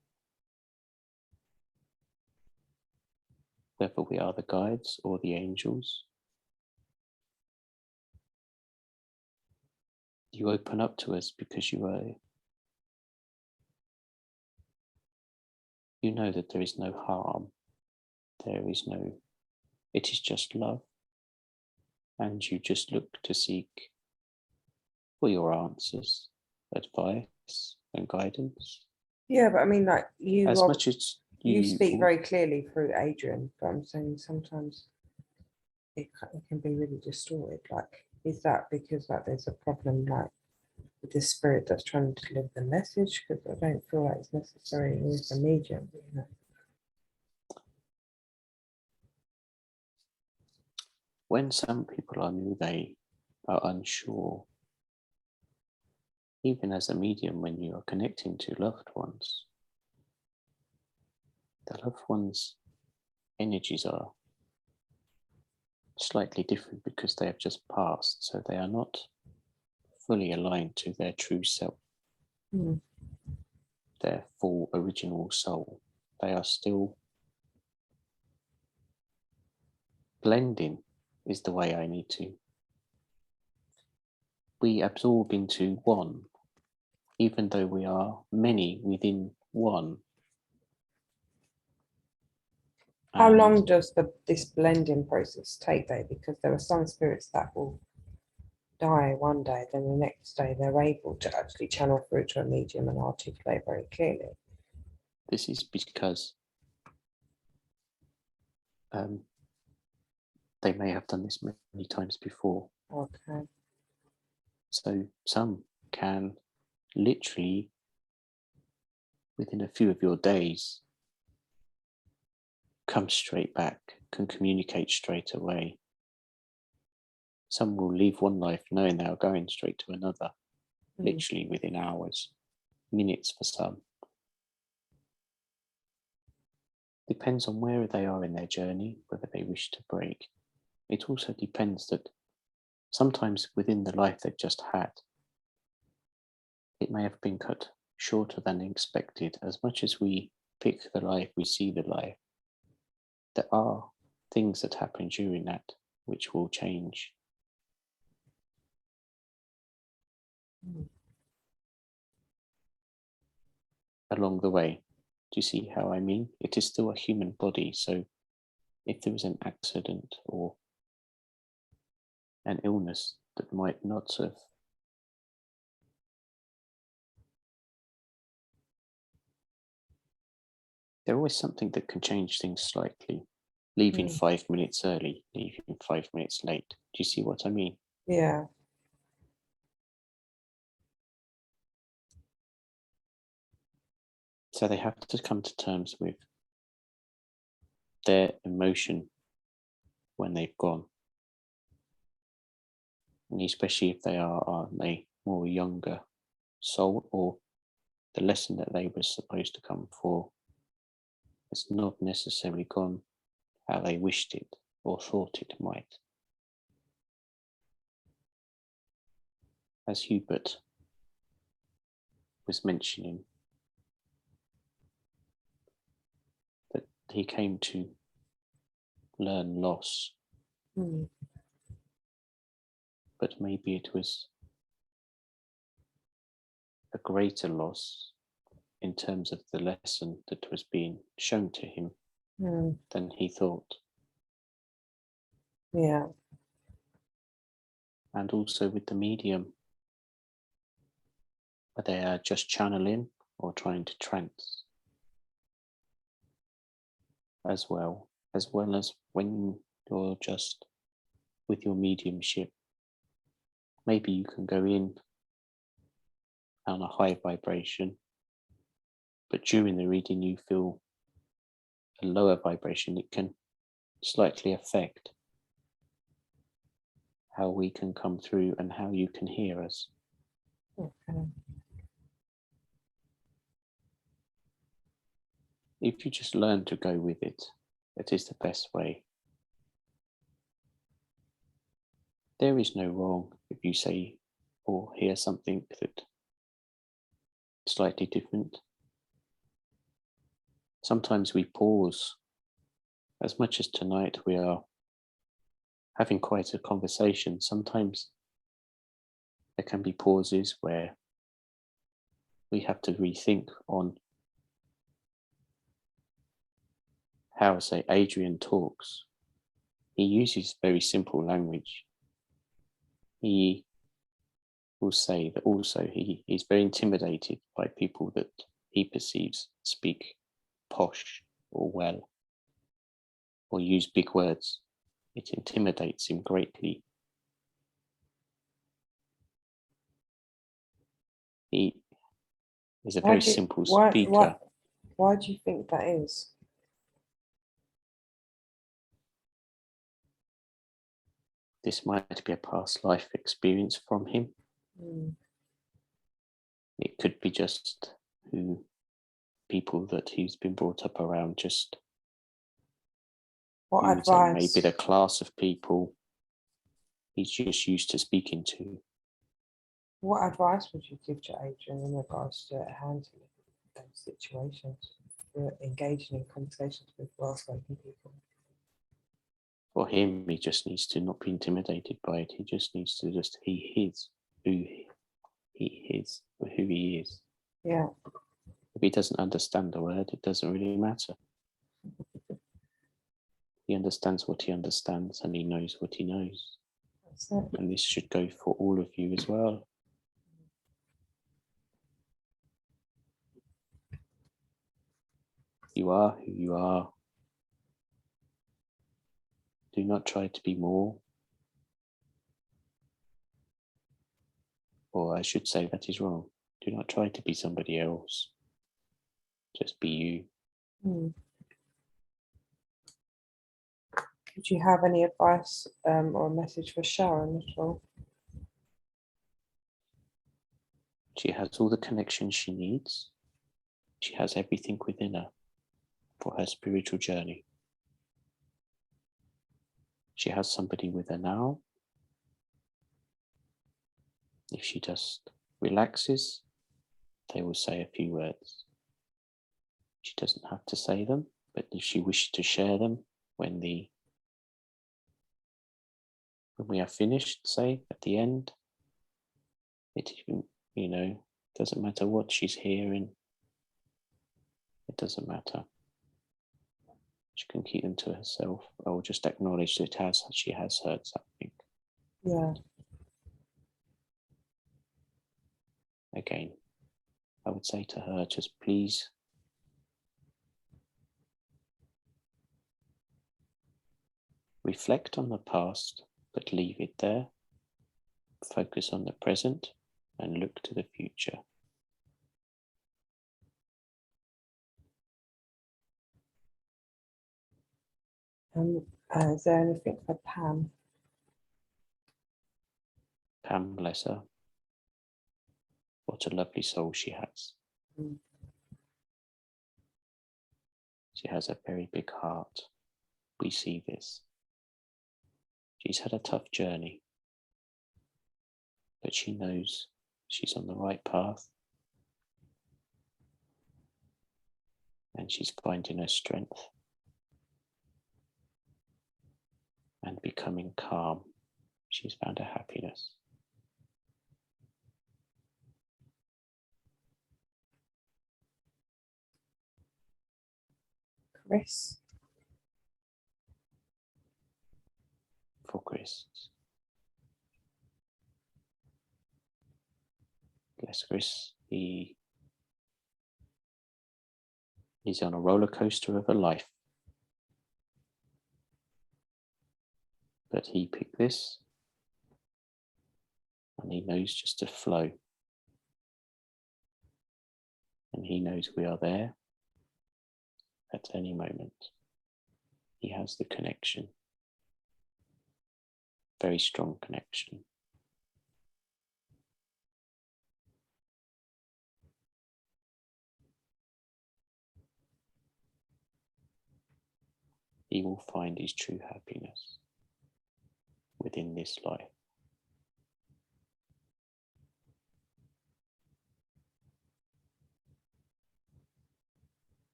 whether we are the guides or the angels. You open up to us because you know that there is no harm, it is just love, and you just look to seek for your answers, advice and guidance. Yeah, but I mean, like As much as you speak very clearly through Adrian, but I'm saying sometimes it can be really distorted. Like, is that because like there's a problem like with this spirit that's trying to deliver the message? Because I don't feel like it's necessarily with the medium, you know. When some people are new, they are unsure. Even as a medium, when you are connecting to loved ones, the loved ones' energies are slightly different because they have just passed, so they are not fully aligned to their true self, their full original soul. They are still blending, is the way I need to. We absorb into one, even though we are many within one. How long does this blending process take though? Because there are some spirits that will die one day, then the next day they're able to actually channel through to a medium and articulate very clearly. This is because they may have done this many times before. Okay. So some can literally, within a few of your days, come straight back, can communicate straight away. Some will leave one life knowing they are going straight to another, literally within hours, minutes for some. Depends on where they are in their journey, whether they wish to break. It also depends that sometimes within the life they've just had, it may have been cut shorter than expected. As much as we pick the life, we see the life, there are things that happen during that which will change. Along the way. Do you see how I mean? It is still a human body, so if there was an accident or an illness that might not have there's always something that can change things slightly. Leaving 5 minutes early, leaving 5 minutes late. Do you see what I mean? Yeah. So they have to come to terms with their emotion when they've gone. And especially if they are a more younger soul, or the lesson that they were supposed to come for has not necessarily gone how they wished it or thought it might. As Hubert was mentioning, that he came to learn loss, Mm. but maybe it was a greater loss in terms of the lesson that was being shown to him Mm. than he thought. Yeah. And also with the medium, where they are just channeling or trying to trance as well as when you're just with your mediumship, maybe you can go in on a high vibration, but during the reading you feel a lower vibration. It can slightly affect how we can come through and how you can hear us. Okay. If you just learn to go with it, that is the best way. There is no wrong if you say or hear something that slightly different. Sometimes we pause. As much as tonight we are having quite a conversation, sometimes there can be pauses where we have to rethink on how, say, Adrian talks. He uses very simple language. He will say that also he is very intimidated by people that he perceives speak posh or well or use big words. It intimidates him greatly. He is a very simple speaker. Why do you think that is? This might be a past life experience from him. Mm. It could be just who people that he's been brought up around, just What you would say advice? maybe the class of people he's just used to speaking to. What advice would you give to Adrian in regards to handling those situations, engaging in conversations with well-spoken people? For him, he just needs to not be intimidated by it. He just needs to just he is who he is. Yeah. If he doesn't understand the word, it doesn't really matter. He understands what he understands and he knows what he knows. That's it. And this should go for all of you as well. You are who you are. Do not try to be more. Or I should say that is wrong. Do not try to be somebody else. Just be you. Mm. Would you have any advice or a message for Sharon at all? She has all the connections she needs. She has everything within her for her spiritual journey. She has somebody with her now. If she just relaxes, they will say a few words. She doesn't have to say them, but if she wishes to share them when we are finished, say at the end, it doesn't matter what she's hearing. It doesn't matter. She can keep them to herself or just acknowledge that she has heard something. Yeah. Again, I would say to her, just please reflect on the past, but leave it there. Focus on the present and look to the future. Is there anything for Pam? Pam, bless her. What a lovely soul she has. Mm. She has a very big heart. we see this. She's had a tough journey, but she knows she's on the right path, and she's finding her strength and becoming calm. She's found her happiness. Chris. For Chris. Bless Chris. He is on a roller coaster of a life. But he picked this, and he knows just to flow. And he knows we are there at any moment. He has the connection, very strong connection. He will find his true happiness within this life.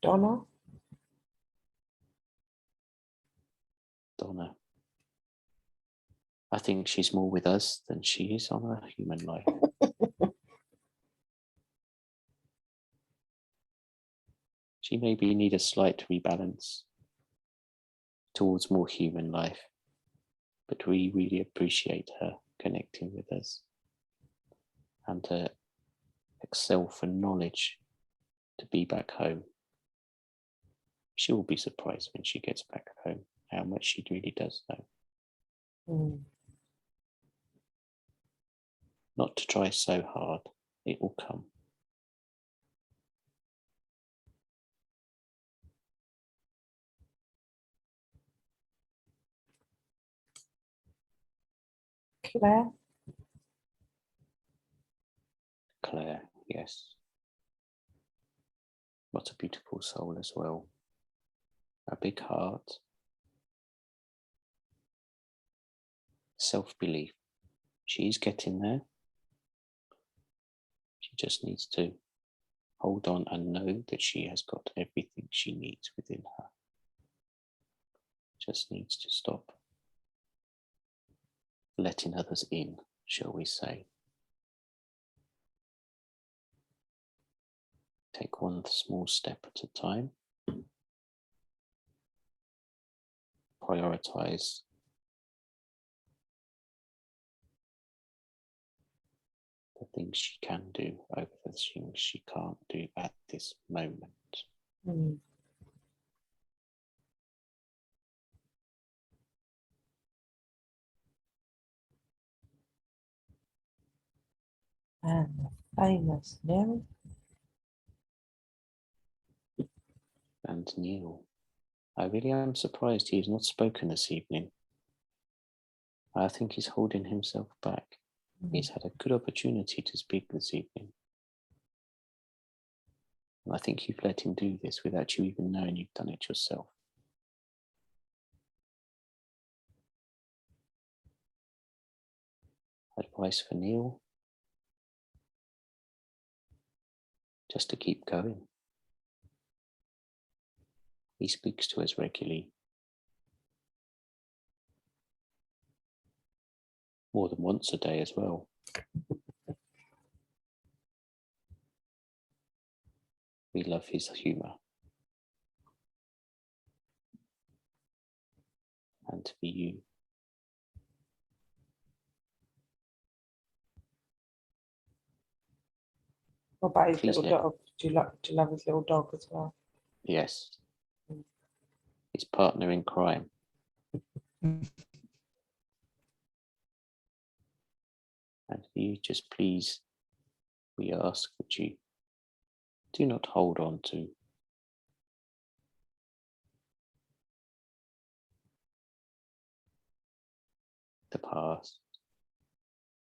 Donna. Donna. I think she's more with us than she is on her human life. She maybe need a slight rebalance towards more human life, but we really appreciate her connecting with us and her excel for knowledge to be back home. She will be surprised when she gets back home how much she really does know. Not to try so hard, it will come. Claire. Claire, yes. What a beautiful soul as well. A big heart. Self-belief. She's getting there. She just needs to hold on and know that she has got everything she needs within her. Just needs to stop letting others in, shall we say. Take one small step at a time. Prioritize the things she can do over the things she can't do at this moment. And the famous Neil. And Neil, I really am surprised he has not spoken this evening. I think he's holding himself back. He's had a good opportunity to speak this evening. And I think you've let him do this without you even knowing you've done it yourself. Advice for Neil? Just to keep going. He speaks to us regularly. More than once a day as well. We love his humour. And for you. What about his Please little let- dog? Do you love his little dog as well? Yes. His partner in crime. And for you, just please, we ask that you do not hold on to the past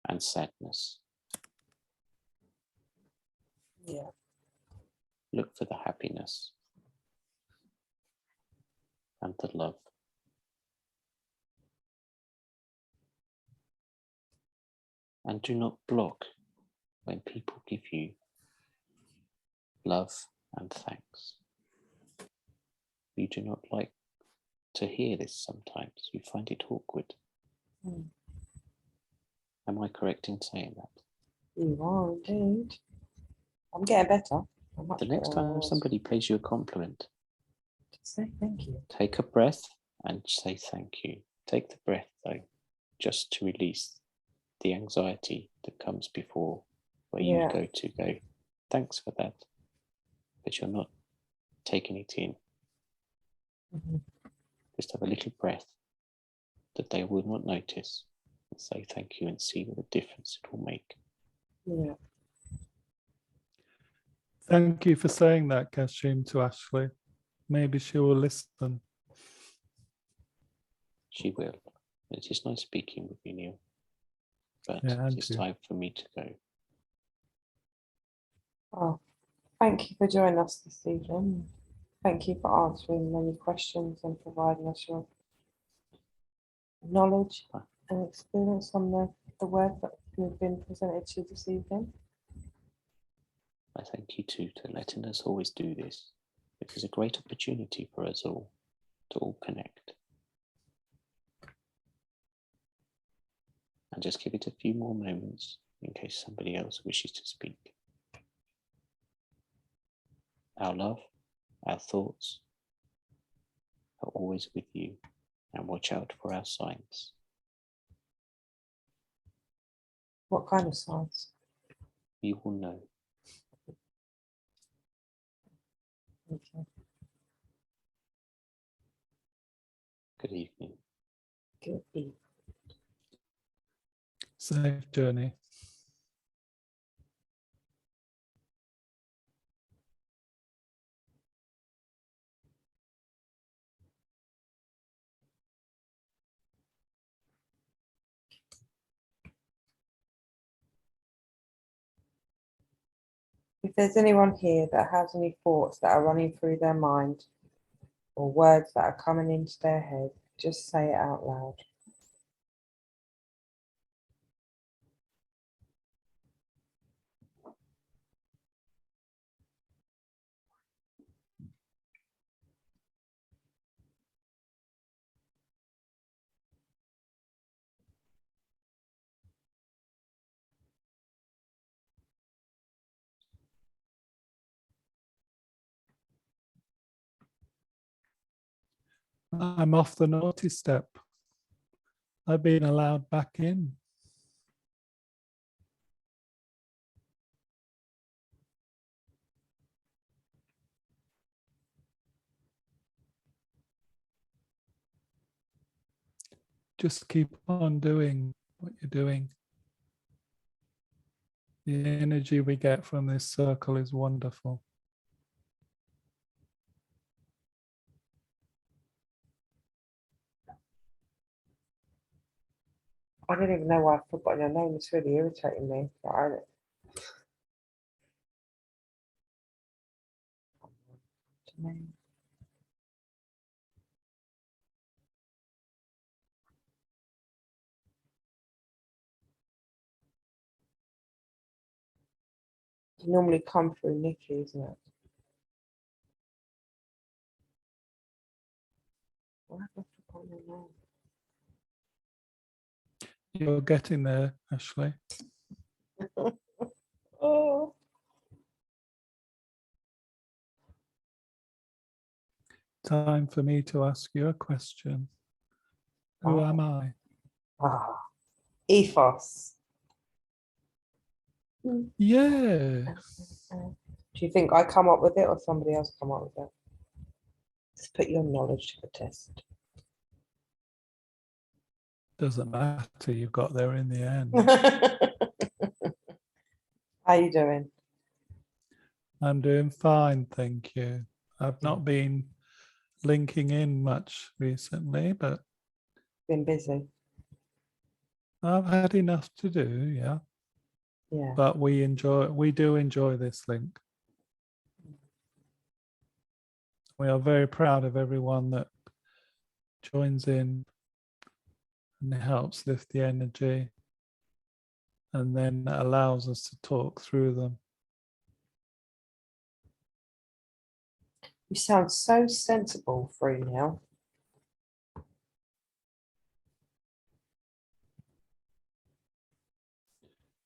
and sadness. Yeah. Look for the happiness and the love. And do not block when people give you love and thanks. You do not like to hear this sometimes. You find it awkward. Mm. Am I correct in saying that? You are indeed. I'm getting better. I'm much The next better than I time was. somebody pays you a compliment, Just say thank you. take a breath and say thank you. Take the breath though, just to release the anxiety that comes before where you Yeah. go, thanks for that. But you're not taking it in. Mhm. Just have a little breath that they will not notice and say thank you and see what a difference it will make. Yeah. Thank you for saying that, Kashim, to Ashley. Maybe she will listen. She will. It is nice speaking with you, Neil. But Yeah, it is Andrew. time for me to go. Oh, thank you for joining us this evening. Thank you for answering many questions and providing us your knowledge and experience on the work that you've been presented to this evening. I thank you too for letting us always do this. It is a great opportunity for us all to all connect. And just give it a few more moments in case somebody else wishes to speak. Our love, our thoughts are always with you, and watch out for our signs. What kind of signs? You will know. Okay. Good evening. Good evening. Safe journey. If there's anyone here that has any thoughts that are running through their mind or words that are coming into their head, just say it out loud. I'm off the naughty step. I've been allowed back in. Just keep on doing what you're doing. The energy we get from this circle is wonderful. I don't even know why I've forgotten your name. It's really irritating me. But you normally come through Nikki, isn't it? Why have I forgotten your name? You're getting there, Ashley. Oh. Time for me to ask you a question. Who am I? Ah. Ethos. Yeah. Do you think I come up with it or somebody else come up with it? Let's put your knowledge to the test. Doesn't matter. You got there in the end. How you doing? I'm doing fine, thank you. I've not been linking in much recently, but Been busy. I've had enough to do, yeah. Yeah. But we do enjoy this link. We are very proud of everyone that joins in and it helps lift the energy, and then allows us to talk through them. You sound so sensible through now.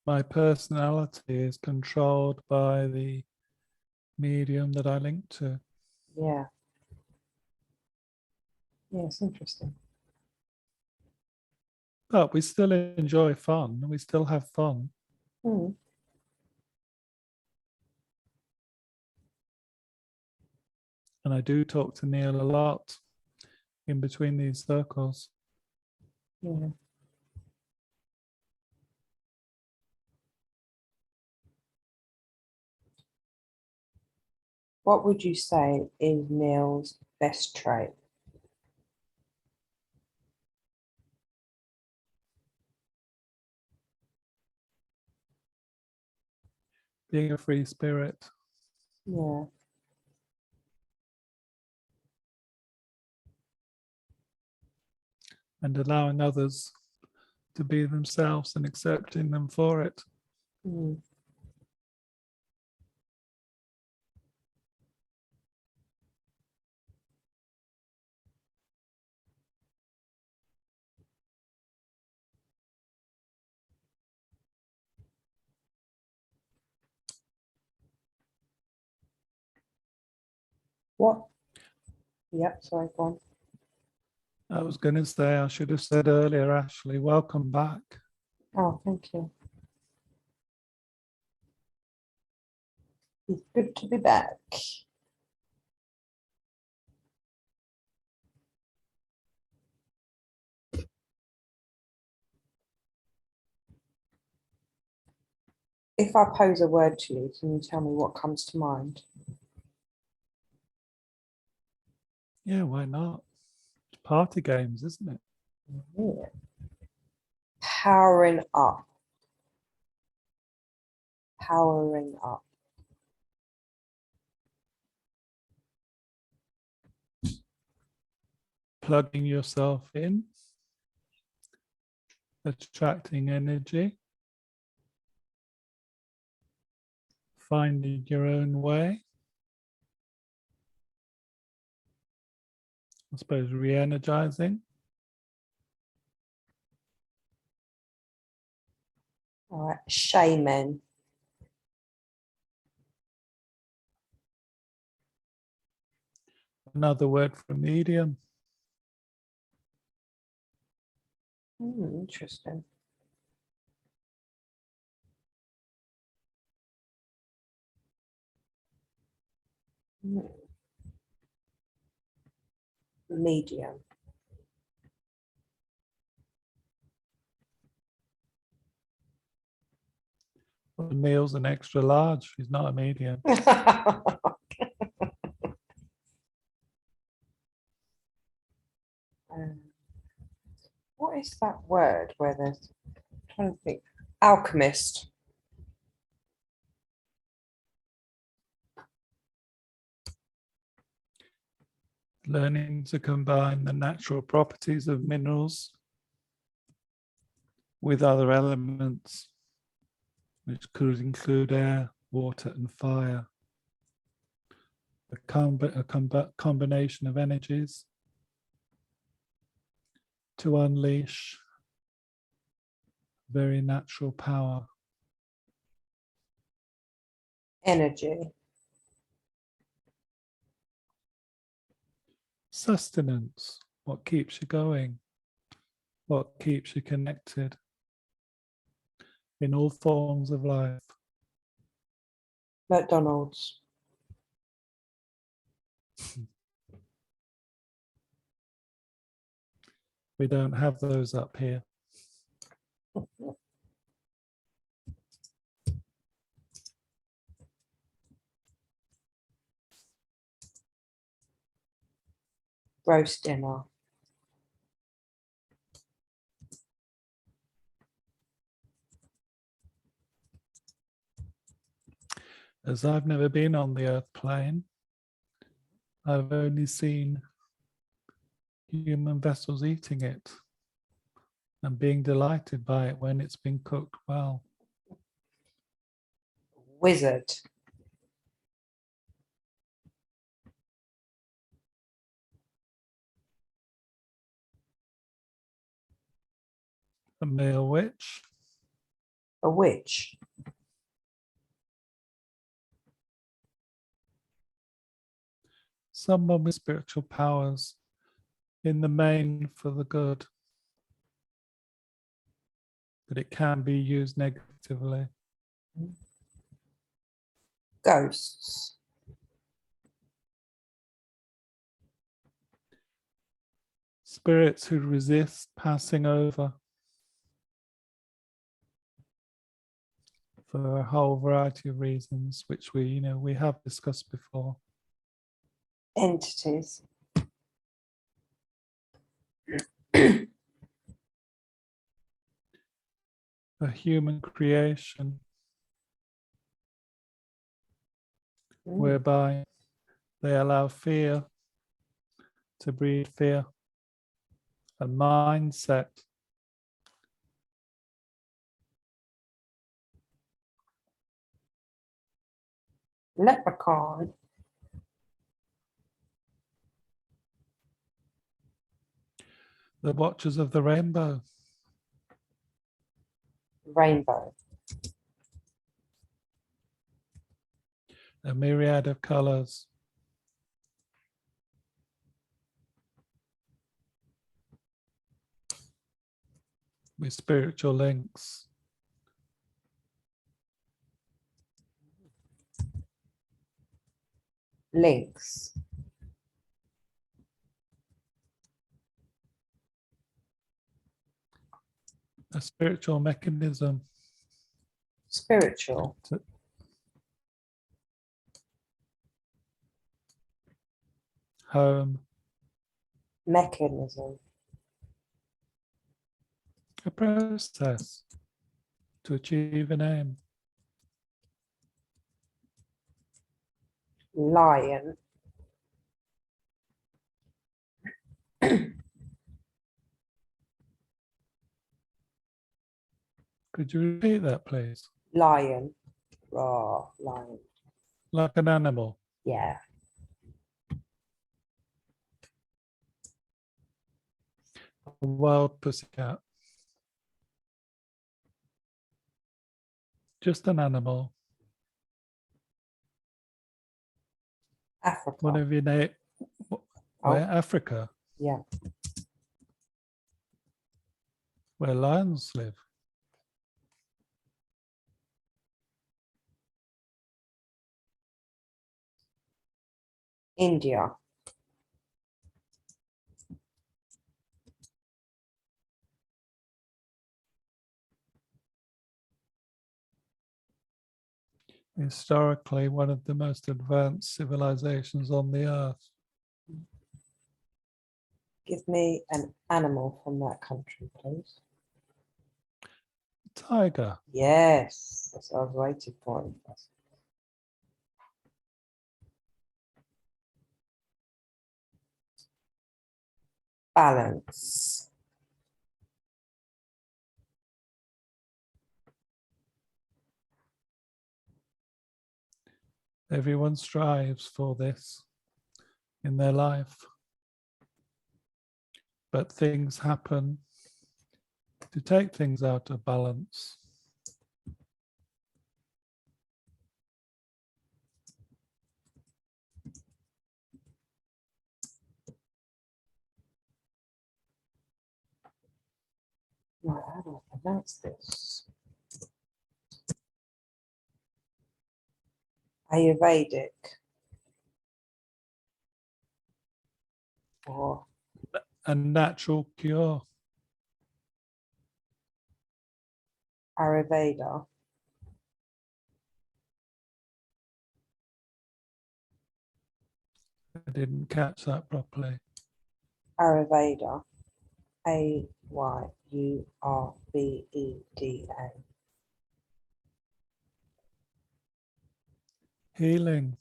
My personality is controlled by the medium that I link to. Yeah. Yeah, it's interesting. But we still enjoy fun. We still have fun. Hmm. And I do talk to Neil a lot in between these circles. Yeah. What would you say is Neil's best trait? Being a free spirit. Yeah. And allowing others to be themselves and accepting them for it. Hmm. What? Yep, sorry, go on. I was going to say, I should have said earlier, Ashley, welcome back. Oh, thank you. It's good to be back. If I pose a word to you, can you tell me what comes to mind? Yeah, why not? It's party games, isn't it? Yeah. Powering up. Powering up. Plugging yourself in, attracting energy, finding your own way. I suppose re-energizing. All right, shaman. Another word for medium. Interesting. Hmm. Medium. Well, Neil's an extra large. He's not a medium. What is that word where there's, I'm trying to think, alchemist. Learning to combine the natural properties of minerals with other elements, which could include air, water, and fire. A combination of energies to unleash very natural power. Energy. Sustenance, what keeps you going, what keeps you connected in all forms of life. McDonald's. We don't have those up here. Roast dinner. As I've never been on the earth plane, I've only seen human vessels eating it and being delighted by it when it's been cooked well. Wizard. A male witch, A witch. someone with spiritual powers, in the main for the good, but it can be used negatively. Ghosts. Spirits who resist passing over for a whole variety of reasons, which we have discussed before. Entities. A human creation whereby they allow fear to breed fear, a mindset Leprechaun. the watchers of the rainbow, Rainbow. a myriad of colors, with spiritual links, Links. a spiritual mechanism Spiritual. to home, Mechanism. a process to achieve an aim, Lion. Could you repeat that, please? Lion. Oh, lion. Like an animal, Yeah. a wild pussycat. Just an animal. Africa. One of your name. Where? Africa, Yeah. where lions live. India. Historically, one of the most advanced civilizations on the earth. Give me an animal from that country, please. Tiger, Yes. That's what I was waiting for. Balance. everyone strives for this in their life. But things happen to take things out of balance. Right, how do I pronounce this? Ayurvedic. Or A natural cure. Ayurveda. I didn't catch that properly. Ayurveda. Ayurveda. Healing.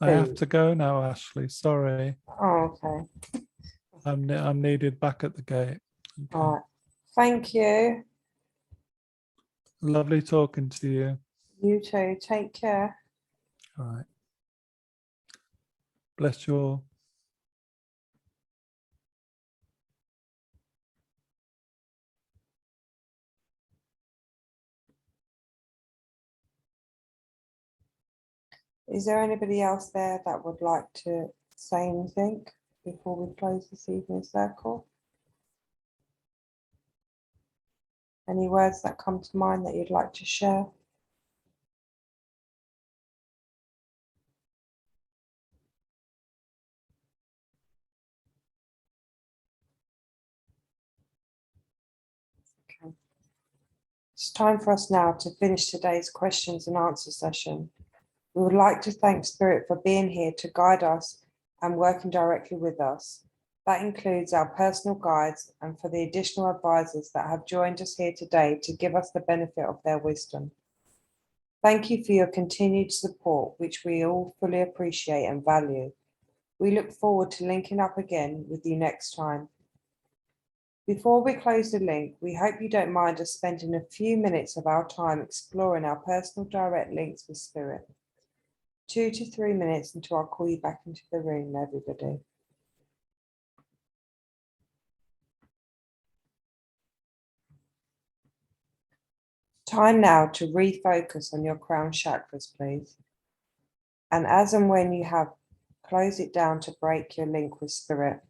I have food. to go now, Ashley. Sorry. Oh, okay. I'm needed back at the gate. Okay. All right. Thank you. Lovely talking to you. You too. Take care. All right. Bless you all. Is there anybody else there that would like to say anything before we close this evening circle? Any words that come to mind that you'd like to share? Okay. It's time for us now to finish today's questions and answer session. We would like to thank Spirit for being here to guide us and working directly with us. That includes our personal guides and for the additional advisors that have joined us here today to give us the benefit of their wisdom. Thank you for your continued support, which we all fully appreciate and value. We look forward to linking up again with you next time. Before we close the link, we hope you don't mind us spending a few minutes of our time exploring our personal direct links with Spirit. 2 to 3 minutes until I call you back into the room, everybody. Time now to refocus on your crown chakras, please. And as and when you have, close it down to break your link with Spirit.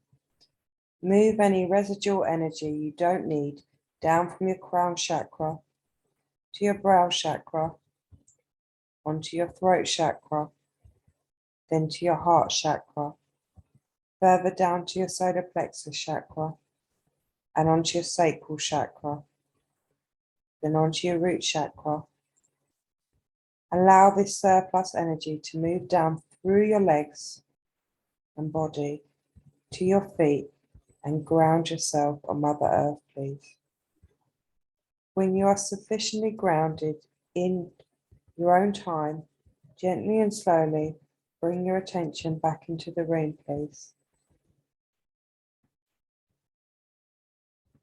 Move any residual energy you don't need down from your crown chakra to your brow chakra, onto your throat chakra, then to your heart chakra, further down to your solar plexus chakra, and onto your sacral chakra, then onto your root chakra. Allow this surplus energy to move down through your legs and body to your feet and ground yourself on Mother Earth, please. When you are sufficiently grounded in your own time, gently and slowly bring your attention back into the room, please.